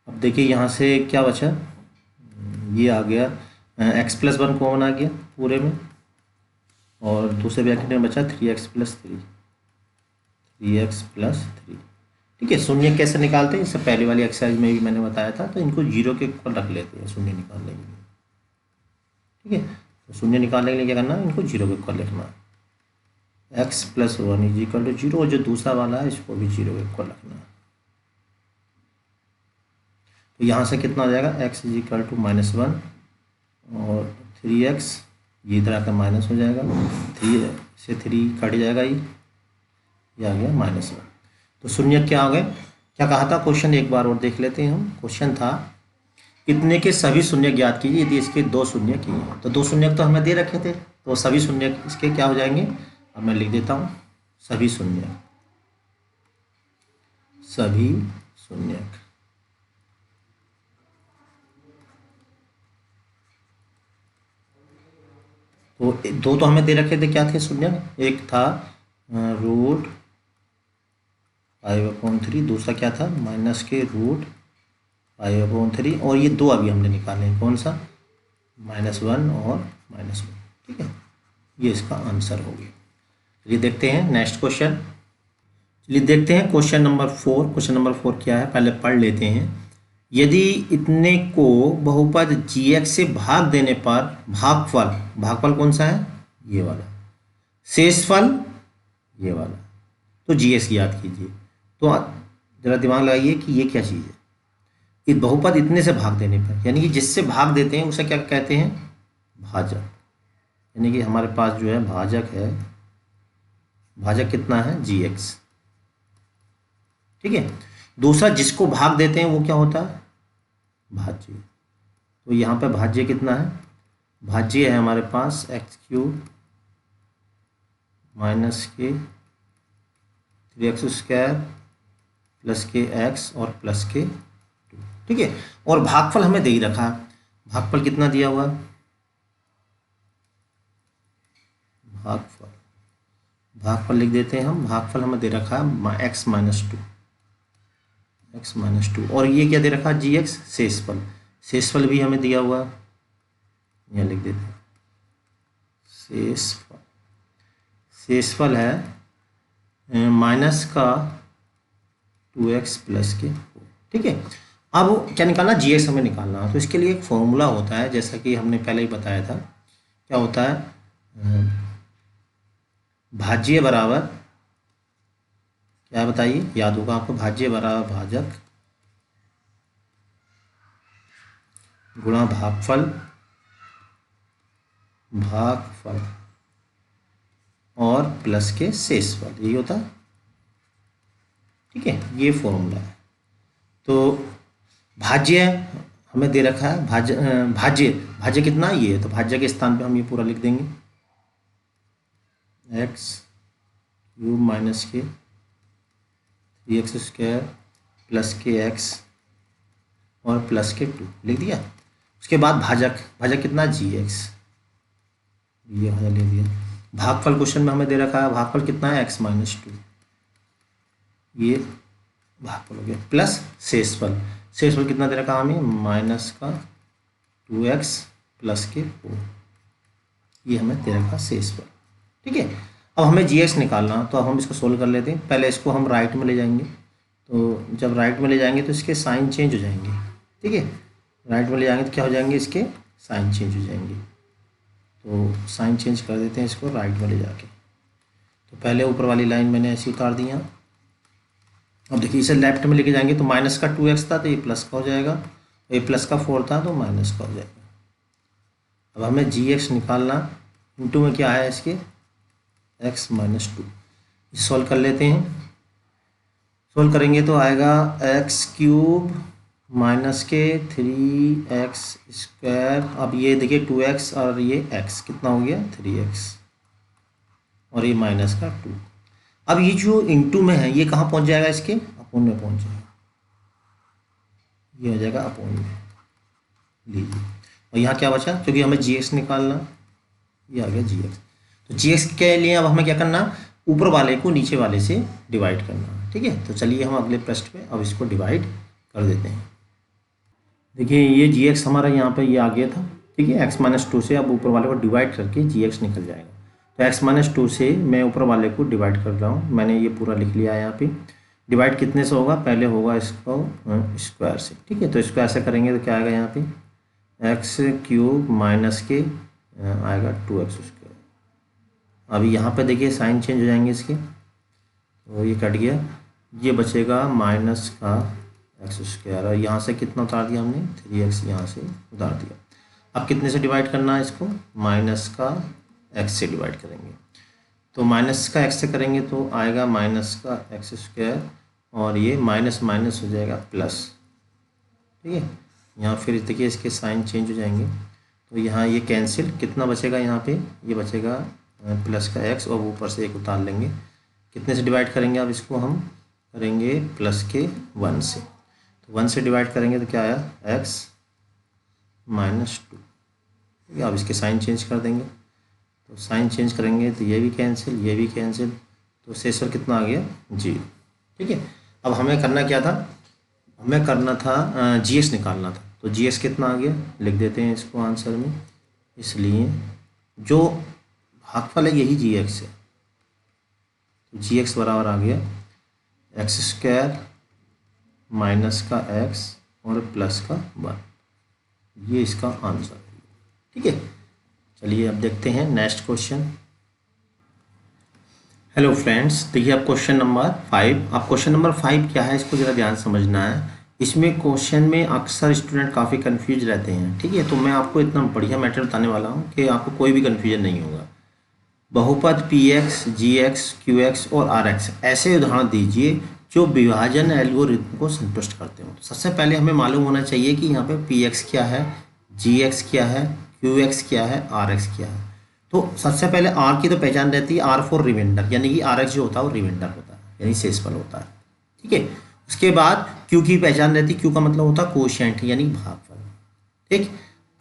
अब देखिए यहाँ से क्या बचा, ये आ गया x प्लस 1 कॉमन आ गया पूरे में, और दूसरे ब्रैकेट में बचा 3x प्लस 3, 3x प्लस 3। ठीक है, शून्य कैसे निकालते हैं, इससे पहले वाली एक्सरसाइज में भी मैंने बताया था। तो इनको जीरो के ऊपर रख लेते हैं शून्य निकालने के लिए। ठीक है, तो शून्य निकालने के लिए क्या करना है, इनको जीरो के ऊपर लिखना है। x plus 1 is equal to zero, और जो दूसरा वाला है इसको भी जीरो के ऊपर रखना है। तो यहाँ से कितना हो जाएगा, x इज इक्वल टू -1 और 3x, ये इधर आकर माइनस हो जाएगा, 3 से 3 कट जाएगा, ये आ गया -1। तो शून्य क्या हो गए, क्या कहा था क्वेश्चन, एक बार और देख लेते हैं हम। क्वेश्चन था कितने के सभी शून्य ज्ञात कीजिए यदि इसके 2 शून्य किए हैं। तो 2 शून्य तो हमें दे रखे थे, तो सभी शून्य इसके क्या हो जाएंगे, अब मैं लिख देता हूँ सभी शून्य, सभी शून्य। तो 2 तो हमें दे रखे थे, क्या थे शून्य, एक था रूट 5/3, दूसरा क्या था माइनस के रूट 5/3, और ये 2 अभी हमने निकाले हैं, कौन सा, -1 और -1। ठीक है, ये इसका आंसर हो गया। चलिए देखते हैं नेक्स्ट क्वेश्चन। चलिए देखते हैं क्वेश्चन नंबर 4। क्वेश्चन नंबर 4 क्या है, पहले पढ़ लेते हैं। यदि इतने को बहुपद gx से भाग देने पर भागफल, भागफल कौन सा है, ये वाला, शेषफल ये वाला, तो gx याद कीजिए। तो जरा दिमाग लगाइए कि ये क्या चीज़ है। इस बहुपद इतने से भाग देने पर, यानी कि जिससे भाग देते हैं उसे क्या कहते हैं, भाजक। यानी कि हमारे पास जो है भाजक है, भाजक कितना है, gx। ठीक है, दूसरा जिसको भाग देते हैं वो क्या होता है, भाज्य। तो यहाँ पे भाज्य कितना है, भाज्य है हमारे पास x³ माइनस के 3x² प्लस के x और प्लस के 2। ठीक है, और भागफल हमें दे ही रखा है, भागफल कितना दिया हुआ, भागफल लिख देते हैं हम। भागफल हमें दे रखा है x माइनस 2, और ये क्या दे रखा है, gx, शेषफल, शेषफल भी हमें दिया हुआ, यहाँ लिख देते हैं शेषफल, शेषफल है माइनस का 2x प्लस के 4। ठीक है, अब क्या निकालना, gx हमें निकालना है। तो इसके लिए एक फॉर्मूला होता है, जैसा कि हमने पहले ही बताया था। क्या होता है, भाज्य बराबर, क्या बताइए, याद होगा आपको, भाज्य बराबर भाजक गुणा भागफल, भागफल और प्लस के शेषफल, यही होता है। ठीक है, ये फॉर्मूला है। तो भाज्य हमें दे रखा है, भाज्य कितना ये है, तो भाज्य के स्थान पे हम ये पूरा लिख देंगे, x³ माइनस के 3x² प्लस के x और प्लस के 2 लिख दिया। उसके बाद भाजक कितना, gx, ये भाजक ले दिया। भागफल क्वेश्चन में हमें दे रखा है, भागफल कितना है, x माइनस 2, ये भागफल हो गया, प्लस शेषफल, शेषफल कितना दे रखा हमें, माइनस का 2x प्लस के 4, ये हमें दे रखा शेषफल। ठीक है, अब हमें gx निकालना, तो अब हम इसको सोल्व कर लेते हैं। पहले इसको हम राइट में ले जाएंगे, तो जब राइट में ले जाएंगे तो इसके साइन चेंज हो जाएंगे। ठीक है, राइट में ले जाएंगे तो क्या हो जाएंगे, इसके साइन चेंज हो जाएंगे। तो साइन चेंज कर देते हैं इसको राइट में ले जाके। तो पहले ऊपर वाली लाइन मैंने ऐसी उतार दी यहाँ। अब देखिए इसे लेफ्ट में लेके जाएंगे तो माइनस का 2x था तो ये प्लस का हो जाएगा, ये प्लस का 4 था तो माइनस का हो जाएगा। अब हमें gx निकालना, इंटू में क्या है इसके, x माइनस 2। सॉल्व कर लेते हैं, सोल्व करेंगे तो आएगा x³ माइनस के 3x²। अब ये देखिए 2x और ये x कितना हो गया, 3x, और ये माइनस का 2। अब ये जो इंटू में है ये कहाँ पहुँच जाएगा, इसके अपोन में पहुँच जाएगा, ये हो जाएगा अपोन में, लीजिए। और यहाँ क्या बचा, क्योंकि हमें GX निकालना, ये आ गया GX। तो GX के लिए अब हमें क्या करना, ऊपर वाले को नीचे वाले से डिवाइड करना। ठीक है, तो चलिए हम अगले पृष्ठ पे अब इसको डिवाइड कर देते हैं। देखिए ये GX हमारा यहाँ पे ये आ गया था। ठीक है, x-2 से अब ऊपर वाले को डिवाइड करके GX निकल जाएगा। तो x-2 से मैं ऊपर वाले को डिवाइड कर रहा हूँ, मैंने ये पूरा लिख लिया है यहाँ पे। डिवाइड कितने से होगा, पहले होगा इसको स्क्वायर से। ठीक है, तो स्क्वायर से करेंगे तो क्या आएगा यहाँ पे, x³ माइनस के आएगा 2x²। अभी यहाँ पे देखिए साइन चेंज हो जाएंगे इसके, तो ये कट गया, ये बचेगा माइनस का x²। और यहाँ से कितना उतार दिया हमने, 3x यहाँ से उतार दिया। अब कितने से डिवाइड करना है इसको, माइनस का x से डिवाइड करेंगे। तो माइनस का x से करेंगे तो आएगा माइनस का x², और ये माइनस माइनस हो जाएगा प्लस। ठीक है, यहाँ फिर देखिए इसके साइन चेंज हो जाएंगे, तो यहाँ ये कैंसिल, कितना बचेगा यहाँ पे, ये बचेगा प्लस का x, और ऊपर से एक उतार लेंगे। कितने से डिवाइड करेंगे, अब इसको हम करेंगे प्लस के 1 से। तो 1 से डिवाइड करेंगे तो क्या आया, x-2। ठीक है, अब इसके साइन चेंज कर देंगे, तो साइन चेंज करेंगे तो ये भी कैंसिल, ये भी कैंसिल, तो शेषफल कितना आ गया, 0। ठीक है, अब हमें करना क्या था, हमें करना था GX निकालना था। तो GX कितना आ गया, लिख देते हैं इसको आंसर में। इसलिए जो भागफल है यही GX है, तो GX बराबर आ गया x² माइनस का x और प्लस का 1। ये इसका आंसर है। ठीक है, चलिए अब देखते हैं नेक्स्ट क्वेश्चन। हेलो फ्रेंड्स, देखिए अब क्वेश्चन नंबर 5। अब क्वेश्चन नंबर 5 क्या है, इसको ज़रा ध्यान समझना है। इसमें क्वेश्चन में अक्सर स्टूडेंट काफ़ी कंफ्यूज रहते हैं। ठीक है, तो मैं आपको इतना बढ़िया मैटर बताने वाला हूँ कि आपको कोई भी कन्फ्यूजन नहीं होगा। बहुपद PX, GX, QX और RX ऐसे उदाहरण दीजिए जो विभाजन एल्गोरिथम को संतुष्ट करते हो। तो सबसे पहले हमें मालूम होना चाहिए कि यहाँ पे PX क्या है, GX क्या है, QX क्या है, RX क्या है। तो सबसे पहले R की तो पहचान रहती है, R फॉर रिमाइंडर, यानी कि RX जो होता है वो रिमाइंडर होता है, यानी शेषफल होता है। ठीक है, उसके बाद Q की पहचान रहती है, Q का मतलब होता है कोशेंट यानी भागफल। ठीक,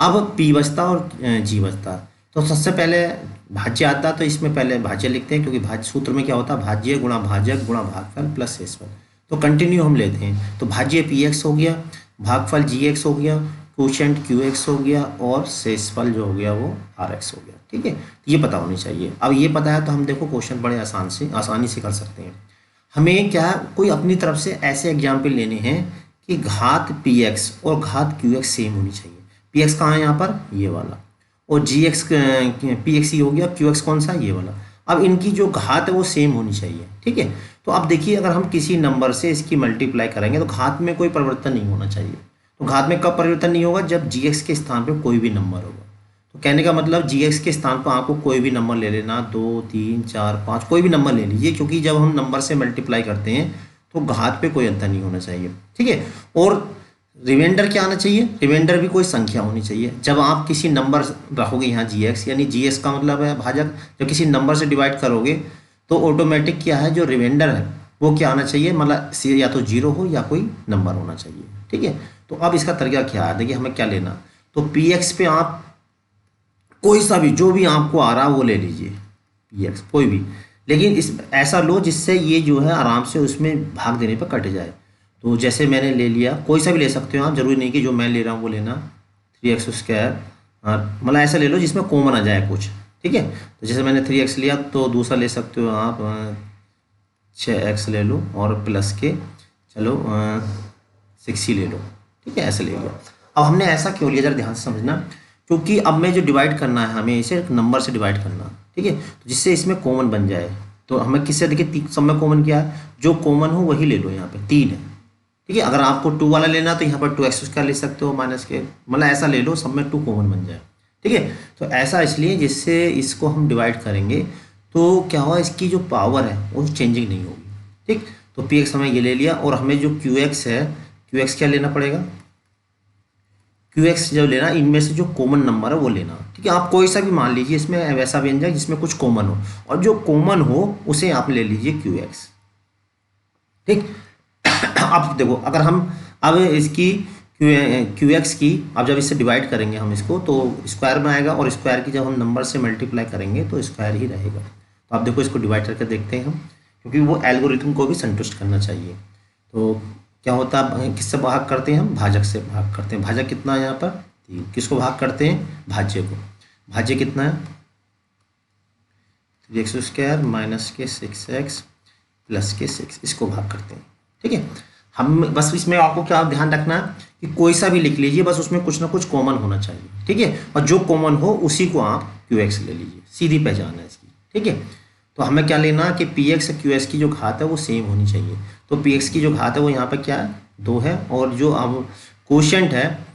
अब P बचता और G बचता। तो सबसे पहले भाज्य आता, तो इसमें पहले भाज्य लिखते हैं, क्योंकि भाज्य सूत्र में क्या होता है, भाज्य गुणा भाजक गुणा भागफल प्लस शेषफल। तो कंटिन्यू हम लेते हैं, तो भाज्य PX हो गया, भागफल GX हो गया, कोशेंट QX हो गया, और शेषफल जो हो गया वो RX हो गया। ठीक है, तो ये पता होनी चाहिए। अब ये पता है तो हम देखो क्वेश्चन बड़े आसानी से कर सकते हैं। हमें क्या, कोई अपनी तरफ से ऐसे एग्जाम्पल लेने हैं कि घात PX और घात QX सेम होनी चाहिए। PX कहाँ है यहाँ पर, ये वाला, और GX PX ही हो गया, QX कौन सा, ये वाला। अब इनकी जो घात है वो सेम होनी चाहिए। ठीक है, तो अब देखिए अगर हम किसी नंबर से इसकी मल्टीप्लाई करेंगे तो घात में कोई परिवर्तन नहीं होना चाहिए। तो घात में कब परिवर्तन नहीं होगा, जब GX के स्थान पे कोई भी नंबर होगा। तो कहने का मतलब GX के स्थान पर आपको कोई भी नंबर ले लेना, 2, 3, 4, 5 कोई भी नंबर ले लीजिए, क्योंकि जब हम नंबर से मल्टीप्लाई करते हैं तो घात पे कोई अंतर नहीं होना चाहिए। ठीक है, और रिमाइंडर क्या आना चाहिए, रिमाइंडर भी कोई संख्या होनी चाहिए। जब आप किसी नंबर रखोगे यहाँ GX, यानी GX का मतलब है भाजक, जब किसी नंबर से डिवाइड करोगे तो ऑटोमेटिक क्या है, जो रिमाइंडर है वो क्या आना चाहिए, मतलब या तो 0 हो या कोई नंबर होना चाहिए। ठीक है, तो अब इसका तरीका क्या है, देखिए हमें क्या लेना, तो PX पे आप कोई सा भी, जो भी आपको आ रहा है वो ले लीजिए, PX कोई भी, लेकिन इस ऐसा लो जिससे ये जो है आराम से उसमें भाग देने पर कट जाए। तो जैसे मैंने ले लिया, कोई सा भी ले सकते हो आप, जरूरी नहीं कि जो मैं ले रहा हूँ वो लेना, 3x², मतलब ऐसा ले लो जिसमें कॉमन आ जाए कुछ। ठीक है, तो जैसे मैंने 3x लिया, तो दूसरा ले सकते हो आप 6x ले लो, और प्लस के चलो 6 ही ले लो। ठीक है, ऐसे ले लिया। अब हमने ऐसा क्यों लिया, जरा ध्यान से समझना, क्योंकि अब मैं जो डिवाइड करना है, हमें इसे नंबर से डिवाइड करना। ठीक है, तो जिससे इसमें कॉमन बन जाए, तो हमें किससे, देखिए सब में कॉमन क्या है, जो कॉमन हो वही ले लो। यहाँ पे 3 है। ठीक है, अगर आपको 2 वाला लेना तो यहाँ पर 2x² ले सकते हो माइनस के, मतलब ऐसा ले लो सब में 2 कॉमन बन जाए। ठीक है, तो ऐसा इसलिए जिससे इसको हम डिवाइड करेंगे तो क्या हुआ, इसकी जो पावर है वो चेंजिंग नहीं होगी। ठीक, तो PX हमें ये ले लिया, और हमें जो QX है, QX क्या लेना पड़ेगा, QX जो लेना, इनमें से जो कॉमन नंबर है वो लेना। ठीक है, आप कोई सा भी मान लीजिए इसमें वैसा व्यंजक जिसमें कुछ कॉमन हो, और जो कॉमन हो उसे आप ले लीजिए QX। ठीक, अब देखो अगर हम अब इसकी क्यू एक्स की अब जब इससे डिवाइड करेंगे हम इसको तो स्क्वायर में आएगा, और स्क्वायर की जब हम नंबर से मल्टीप्लाई करेंगे तो स्क्वायर ही रहेगा। तो आप देखो इसको डिवाइड करके देखते हैं हम, क्योंकि वो एल्गोरिथम को भी संतुष्ट करना चाहिए। तो क्या होता है, किससे भाग करते हैं हम, भाजक से भाग करते हैं। भाजक कितना है यहाँ पर 3, किसको भाग करते हैं, भाज्य को। भाज्य कितना है 3x² माइनस के 6x प्लस के 6, इसको भाग करते हैं। ठीक है, हम बस इसमें आपको क्या ध्यान रखना है कि कोई सा भी लिख लीजिए, बस उसमें कुछ ना कुछ कॉमन होना चाहिए। ठीक है, और जो कॉमन हो उसी को आप QX ले लीजिए, सीधी पहचान है इसकी। ठीक है, तो हमें क्या लेना कि PX और QX की जो घात है वो सेम होनी चाहिए। तो PX की जो घात है वो यहाँ पर क्या है 2 है, और जो अब कोशेंट है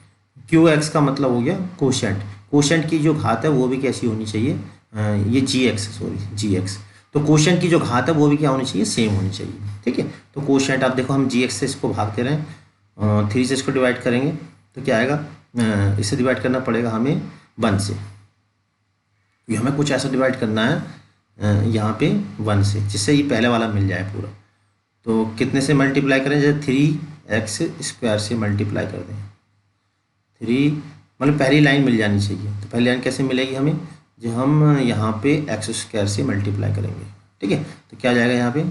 QX का मतलब हो गया कोशेंट, कोशेंट की जो घात है वो भी कैसी होनी चाहिए, ये GX। तो कोशेंट की जो घात है वो भी क्या होनी चाहिए, सेम होनी चाहिए। ठीक है, तो कोशेंट आप देखो हम GX से इसको भागते रहे, 3 से इसको डिवाइड करेंगे तो क्या आएगा, इससे डिवाइड करना पड़ेगा हमें 1 से, ये हमें कुछ ऐसा डिवाइड करना है यहाँ पे 1 से, जिससे ये पहले वाला मिल जाए पूरा। तो कितने से मल्टीप्लाई करें, जैसे 3x² से मल्टीप्लाई कर दें, 3 मतलब पहली लाइन मिल जानी चाहिए। तो पहली लाइन कैसे मिलेगी हमें, जो हम यहाँ पे x² से मल्टीप्लाई करेंगे। ठीक है, तो क्या जाएगा यहाँ पे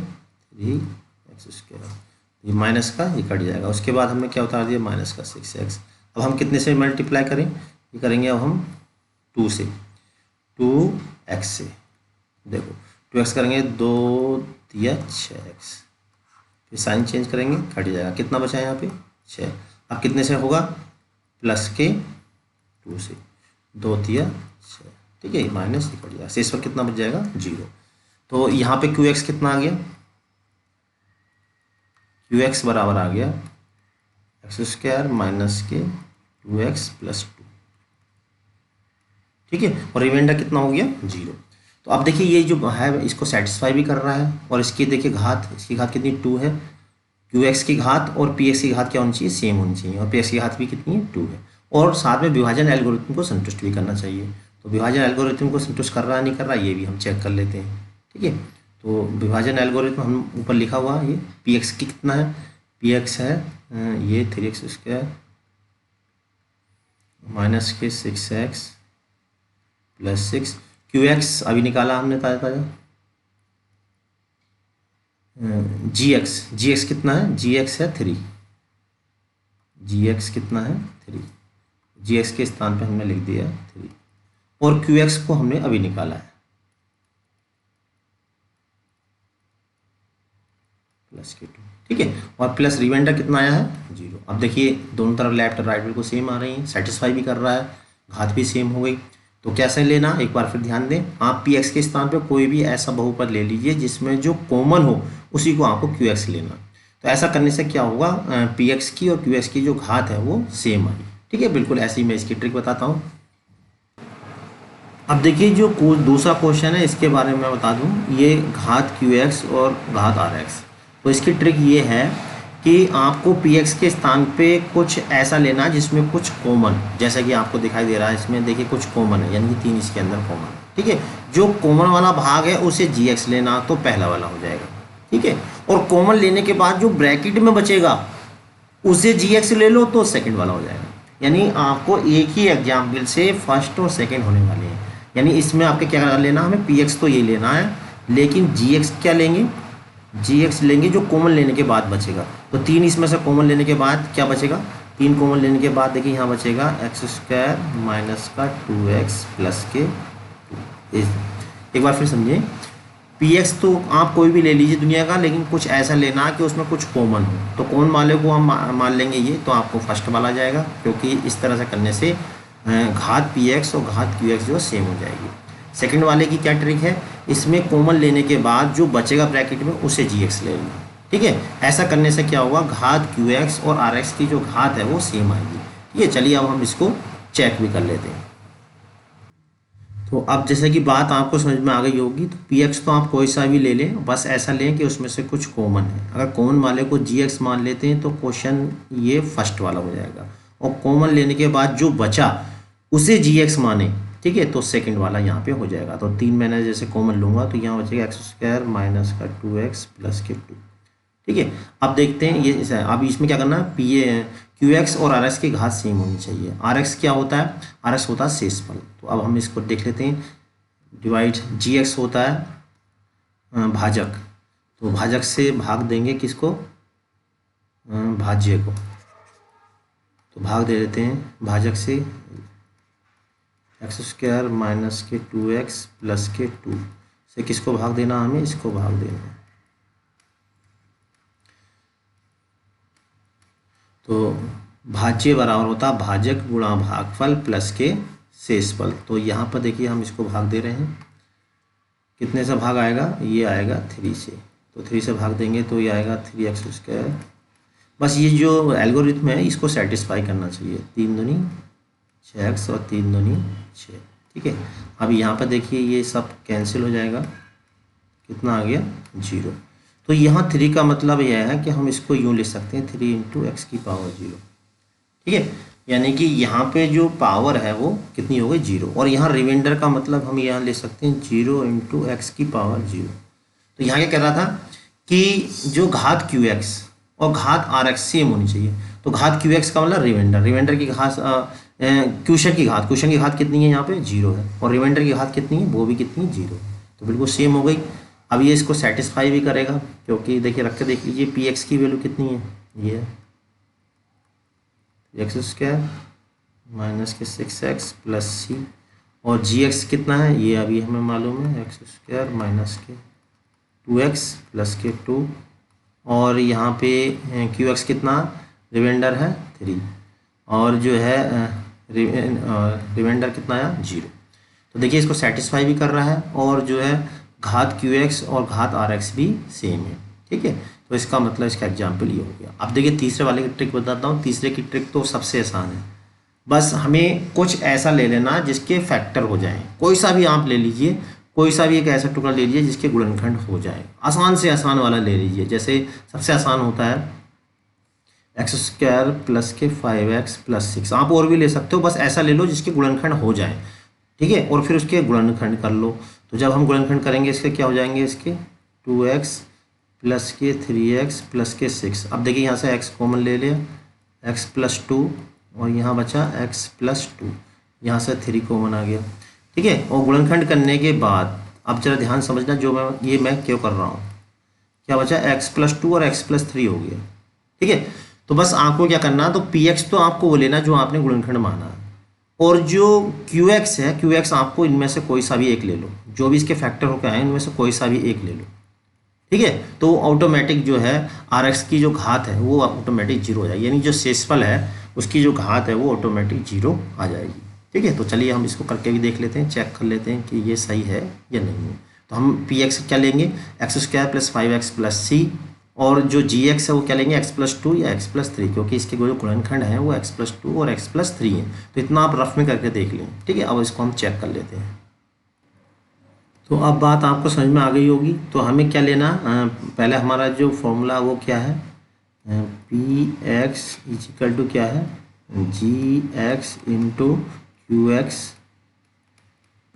3x², ये माइनस का ये कट जाएगा। उसके बाद हमने क्या उतार दिया, माइनस का 6x। अब हम कितने से मल्टीप्लाई करें, ये करेंगे अब हम 2 से, 2x से, देखो 2x करेंगे 2 दिया 6x, फिर साइन चेंज करेंगे कट जाएगा, कितना बचा है यहाँ पे 6। अब कितने से होगा, प्लस के 2 से, 2 दिया 6। ठीक है, माइनस कट जाएगा, शेष पर कितना बच जाएगा 0। तो यहाँ पे QX कितना आ गया, QX बराबर आ गया x² माइनस के 2x प्लस 2। ठीक है, और रिमाइंडर कितना हो गया 0। तो अब देखिए ये जो है इसको सेटिस्फाई भी कर रहा है, और इसकी देखिए घात, इसकी घात कितनी 2 है, QX की घात और PX की घात क्या होनी चाहिए, सेम होनी चाहिए, और PX की घात भी कितनी है 2 है। और साथ में विभाजन एल्गोरिथम को संतुष्ट भी करना चाहिए। तो विभाजन एल्गोरिथम को संतुष्ट कर रहा है नहीं कर रहा, ये भी हम चेक कर लेते हैं। ठीक है, तो विभाजन एल्गोरिथम हम ऊपर लिखा हुआ ये PX की कितना है, PX है ये 3x² माइनस के 6x प्लस 6। QX अभी निकाला हमने ताज़ा। GX कितना है, GX है 3, GX कितना है 3, GX के स्थान पे हमने लिख दिया 3, और QX को हमने अभी निकाला है प्लस के 2। ठीक है, और प्लस रिमाइंडर कितना आया है 0। अब देखिए दोनों तरफ लेफ्ट और राइट बिल्कुल सेम आ रही हैं, सेटिस्फाई भी कर रहा है, घात भी सेम हो गई। तो कैसे लेना, एक बार फिर ध्यान दें, आप PX के स्थान पे कोई भी ऐसा बहुपद ले लीजिए जिसमें जो कॉमन हो उसी को आपको QX लेना। तो ऐसा करने से क्या होगा, PX की और QX की जो घात है वो सेम आई। ठीक है, बिल्कुल ऐसी मैं इसकी ट्रिक बताता हूँ। अब देखिए जो दूसरा क्वेश्चन है इसके बारे में मैं बता दूं, ये घात QX और घात RX। तो इसकी ट्रिक ये है कि आपको PX के स्थान पे कुछ ऐसा लेना जिसमें कुछ कॉमन, जैसा कि आपको दिखाई दे रहा है इसमें देखिए कुछ कॉमन है, यानी कि 3 इसके अंदर कॉमन है। ठीक है, जो कॉमन वाला भाग है उसे GX लेना, तो पहला वाला हो जाएगा। ठीक है, और कॉमन लेने के बाद जो ब्रैकेट में बचेगा उसे GX ले लो तो सेकंड वाला हो जाएगा। यानी आपको एक ही एग्जाम्पल से फर्स्ट और सेकंड होने वाले हैं। यानी इसमें आपके क्या लेना, हमें PX तो ये लेना है, लेकिन GX क्या लेंगे, GX लेंगे जो कॉमन लेने के बाद बचेगा। तो 3 इसमें से कॉमन लेने के बाद क्या बचेगा, 3 कॉमन लेने के बाद देखिए यहाँ बचेगा x² माइनस का 2x प्लस के 2। एक बार फिर समझिए, PX तो आप कोई भी ले लीजिए दुनिया का, लेकिन कुछ ऐसा लेना कि उसमें कुछ कॉमन हो। तो कौन वाले को हम मान लेंगे ये, तो आपको फर्स्ट वाला आ जाएगा, क्योंकि इस तरह से करने से घात PX और घात QX जो सेम हो जाएगी। सेकंड वाले की क्या ट्रिक है, इसमें कॉमन लेने के बाद जो बचेगा ब्रैकेट में उसे GX ले लेना। ठीक है, ऐसा करने से क्या होगा, घात QX और RX की जो घात है वो सेम आएगी। ठीक है, चलिए अब हम इसको चेक भी कर लेते हैं। तो अब जैसे कि बात आपको समझ में आ गई होगी, तो PX तो आप कोई सा भी ले लें, बस ऐसा लें कि उसमें से कुछ कॉमन है। अगर कॉमन वाले को GX मान लेते हैं तो क्वेश्चन ये फर्स्ट वाला हो जाएगा, और कॉमन लेने के बाद जो बचा उसे GX माने। ठीक है, तो सेकंड वाला यहाँ पे हो जाएगा। तो 3 मैंने जैसे कॉमन लूँगा तो यहाँ बचेगा x² माइनस का 2x प्लस के 2। ठीक है, अब देखते हैं ये अब इसमें क्या करना है, क्यू एक्स और आर एक्स की घात सेम होनी चाहिए। आर एक्स क्या होता है, आर एक्स होता है शेषफल। तो अब हम इसको देख लेते हैं, डिवाइड जी एक्स होता है भाजक, तो भाजक से भाग देंगे किसको, भाज्य को, तो भाग दे देते हैं भाजक से एक्स स्क्वायर माइनस के 2x प्लस के 2 से किसको भाग देना, हमें इसको भाग देना है। तो भाज्य बराबर होता है भाजक गुणा भागफल प्लस के शेषफल। तो यहाँ पर देखिए हम इसको भाग दे रहे हैं, कितने से भाग आएगा, ये आएगा 3 से, तो 3 से भाग देंगे तो ये आएगा 3x स्क्वायर। बस ये जो एल्गोरिथम है इसको सेटिस्फाई करना चाहिए, 3 दूनी 6x और 3 दूनी 6, ठीक है। अब यहाँ पर देखिए ये सब कैंसिल हो जाएगा, कितना आ गया 0। तो यहाँ 3 का मतलब यह है कि हम इसको यूँ लिख सकते हैं 3 इंटू एक्स की पावर 0, ठीक है। यानी कि यहाँ पे जो पावर है वो कितनी हो गई 0, और यहाँ रिमाइंडर का मतलब हम यहाँ ले सकते हैं 0 इंटू एक्स की पावर 0। तो यहाँ क्या कह रहा था कि जो घात क्यू एक्स और घात आर एक्स सेम होनी चाहिए। तो घात क्यू एक्स का मतलब रिमाइंडर, रिमाइंडर की घात क्वेश्चन की घात कितनी है, यहाँ पे 0 है, और रिमाइंडर की घात कितनी है, वो भी कितनी 0, तो बिल्कुल सेम हो गई। अब ये इसको सेटिस्फाई भी करेगा, क्योंकि देखिए रख के देख लीजिए पी एक्स की वैल्यू कितनी है, ये है एक्स स्क्वायर माइनस के 6x प्लस सी, और जी एक्स कितना है ये अभी हमें मालूम है, एक्स स्क्वायर माइनस के 2x प्लस के 2, और यहाँ पे क्यू एक्स कितना रिमाइंडर है 3, और जो है रिमाइंडर कितना है 0। तो देखिए इसको सेटिस्फाई भी कर रहा है, और जो है घात क्यू एक्स और घात आर एक्स भी सेम है, ठीक है। तो इसका मतलब इसका एग्जाम्पल ये हो गया। अब देखिए तीसरे वाले की ट्रिक बताता हूँ। तीसरे की ट्रिक तो सबसे आसान है, बस हमें कुछ ऐसा ले लेना जिसके फैक्टर हो जाए। कोई सा भी आप ले लीजिए, कोई सा भी एक ऐसा टुकड़ा ले लीजिए जिसके गुणनखंड हो जाए, आसान से आसान वाला ले लीजिए। जैसे सबसे आसान होता है एक्स स्क्वायर प्लस के 5x प्लस 6, आप और भी ले सकते हो, बस ऐसा ले लो जिसके गुणनखंड हो जाए, ठीक है, और फिर उसके गुणनखंड कर लो। तो जब हम गुणनखंड करेंगे इसके क्या हो जाएंगे, इसके 2x प्लस के 3x प्लस के 6। अब देखिए यहाँ से x कॉमन ले लिया, x प्लस 2, और यहाँ बचा x प्लस 2, यहाँ से 3 कॉमन आ गया, ठीक है। और गुणनखंड करने के बाद अब जरा ध्यान समझना, जो मैं क्यों कर रहा हूँ, क्या बचा x प्लस 2 और x प्लस 3 हो गया, ठीक है। तो बस आपको क्या करना, तो px तो आपको वो लेना जो आपने गुणनखंड माना है, और जो qx है, qx आपको इनमें से कोई सा भी एक ले लो, जो भी इसके फैक्टर होकर आए इनमें से कोई सा भी एक ले लो, ठीक है। तो ऑटोमेटिक जो है आर एक्स की जो घात है वो ऑटोमेटिक 0 हो जाएगी, यानी जो शेषफल है उसकी जो घात है वो ऑटोमेटिक 0 आ जाएगी, ठीक है। तो चलिए हम इसको करके भी देख लेते हैं, चेक कर लेते हैं कि ये सही है या नहीं है। तो हम पी एक्स क्या लेंगे, X square plus 5x plus C, और जो जी एक्स है वो क्या लेंगे, x प्लस 2 या x प्लस 3, क्योंकि इसके जो गुणनखंड हैं वो x प्लस 2 और x प्लस 3 हैं। तो इतना आप रफ में करके देख लें, ठीक है। अब इसको हम चेक कर लेते हैं। तो अब बात आपको समझ में आ गई होगी। तो हमें क्या लेना, पहले हमारा जो फॉर्मूला वो क्या है, पी एक्स इजिकल टू क्या है, G X into Q X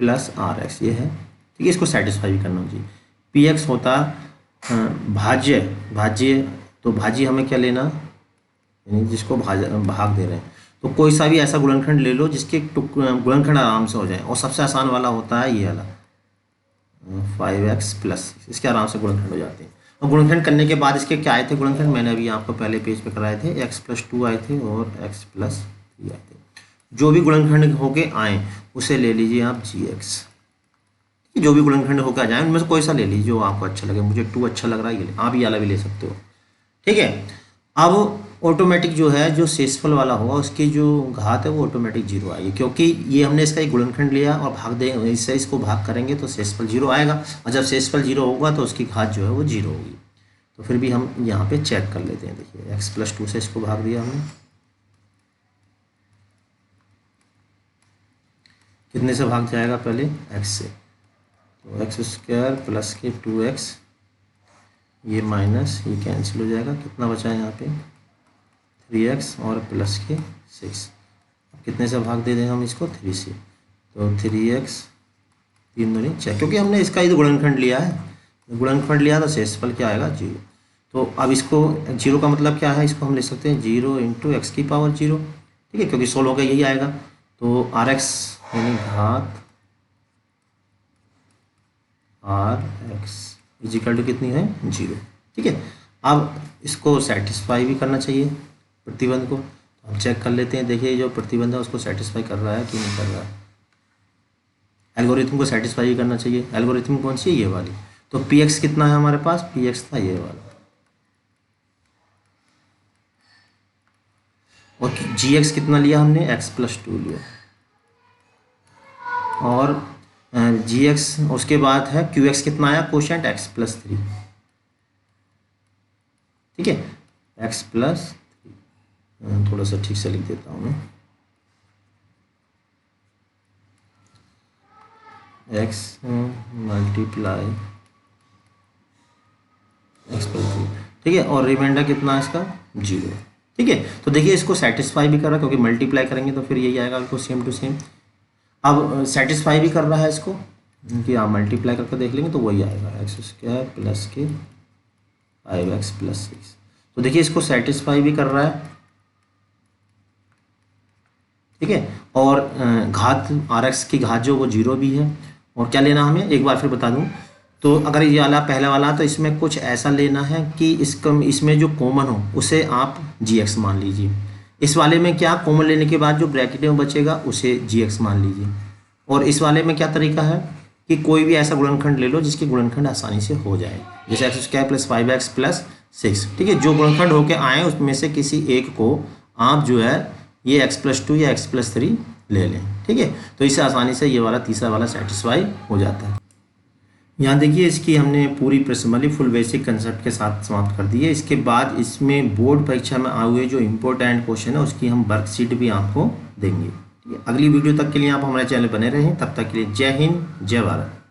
plus R X, ये है, ठीक है। इसको सेटिस्फाई भी करना चाहिए। पी एक्स होता भाज्य, तो भाज्य हमें क्या लेना, यानी जिसको भाग दे रहे हैं, तो कोई सा भी ऐसा गुणनखंड ले लो जिसके गुणनखंड आराम से हो जाए, और सबसे आसान वाला होता है ये वाला 5x प्लस, इसके आराम से गुणनखंड हो जाते हैं। और गुणनखंड करने के बाद इसके क्या आए थे गुणनखंड, मैंने अभी आपको पहले पेज पे कराए थे, x प्लस 2 आए थे और x प्लस 3 आए थे। जो भी गुणनखंड होके आए उसे ले लीजिए आप gx, जो भी गुणनखंड होकर आ जाए उनमें से कोई सा ले लीजिए जो आपको अच्छा लगे। मुझे 2 अच्छा लग रहा है, ये आप ये वाला भी ले सकते हो, ठीक है। अब ऑटोमेटिक जो है जो शेषफल वाला होगा उसकी जो घात है वो ऑटोमेटिक 0 आएगी, क्योंकि ये हमने इसका एक गुणनखंड लिया और भाग दे, इससे इसको भाग करेंगे तो शेषफल 0 आएगा, और जब शेषफल 0 होगा तो उसकी घात जो है वो 0 होगी। तो फिर भी हम यहाँ पे चेक कर लेते हैं। देखिए x प्लस 2 से इसको भाग दिया हमने, कितने से भाग जाएगा, पहले x से, तो एक्स स्क्वायर प्लस के 2x, ये माइनस ये कैंसिल हो जाएगा, कितना बचा है यहाँ पे 3x और प्लस के 6, कितने से भाग दे दें हम इसको 3 से, तो 3x 3 दूनी 6, क्योंकि हमने इसका ही तो गुणनखंड लिया है, गुणनखंड लिया तो शेषफल क्या आएगा 0। तो अब इसको जीरो का मतलब क्या है, इसको हम ले सकते हैं 0 इंटू एक्स की पावर 0, ठीक है, क्योंकि सोल्व होकर यही आएगा। तो आर एक्स यानी घात आर एक्स इजिकल टू कितनी है 0, ठीक है। अब इसको सेटिस्फाई भी करना चाहिए प्रतिबंध को, तो हम चेक कर लेते हैं। देखिए जो प्रतिबंध है उसको सेटिस्फाई कर रहा है कि नहीं कर रहा है। एल्गोरिथम को सेटिस्फाई करना चाहिए। एल्गोरिथम कौन सी है, ये वाली। तो पी एक्स कितना है हमारे पास, पी एक्स था ये वाला, और जी एक्स कितना लिया हमने, एक्स प्लस 2 लिया, और जी एक्स उसके बाद है क्यू एक्स कितना आया, कोशेंट एक्स प्लस 3, ठीक है, एक्स प्लस 3। थोड़ा सा ठीक से लिख देता हूँ मैं, एक्स मल्टीप्लाई एक्स प्लस 3, ठीक है, और रिमाइंडर कितना है इसका 0, ठीक है। तो देखिए इसको सेटिस्फाई भी कर रहा है, क्योंकि मल्टीप्लाई करेंगे तो फिर यही आएगा बिल्कुल सेम टू सेम। अब सेटिस्फाई भी कर रहा है इसको, कि आप मल्टीप्लाई करके देख लेंगे तो वही आएगा, एक्स स्क्वायर प्लस के 5x प्लस 6। तो देखिए इसको सेटिस्फाई भी कर रहा है, ठीक है, और घात आर एक्स की घात जो वो 0 भी है। और क्या लेना हमें, एक बार फिर बता दूं, तो अगर ये वाला पहला वाला तो इसमें कुछ ऐसा लेना है कि इसमें जो कॉमन हो उसे आप जी एक्स मान लीजिए। इस वाले में क्या, कॉमन लेने के बाद जो ब्रैकेट में बचेगा उसे जी एक्स मान लीजिए। और इस वाले में क्या तरीका है कि कोई भी ऐसा गुणनखंड ले लो जिसकी गुणनखंड आसानी से हो जाए, जैसे x square plus 5x plus 6, ठीक है। जो गुणनखंड होके आए उसमें से किसी एक को आप जो है ये x प्लस 2 या x प्लस 3 ले लें, ठीक है। तो इससे आसानी से ये वाला तीसरा वाला सेटिस्फाई हो जाता है। यहाँ देखिए इसकी हमने पूरी प्रश्नावली फुल बेसिक कंसेप्ट के साथ समाप्त कर दी है। इसके बाद इसमें बोर्ड परीक्षा में आए हुए जो इम्पोर्टेंट क्वेश्चन है उसकी हम वर्कशीट भी आपको देंगे, ठीक है। अगली वीडियो तक के लिए आप हमारे चैनल बने रहें, तब तक के लिए जय हिंद जय भारत।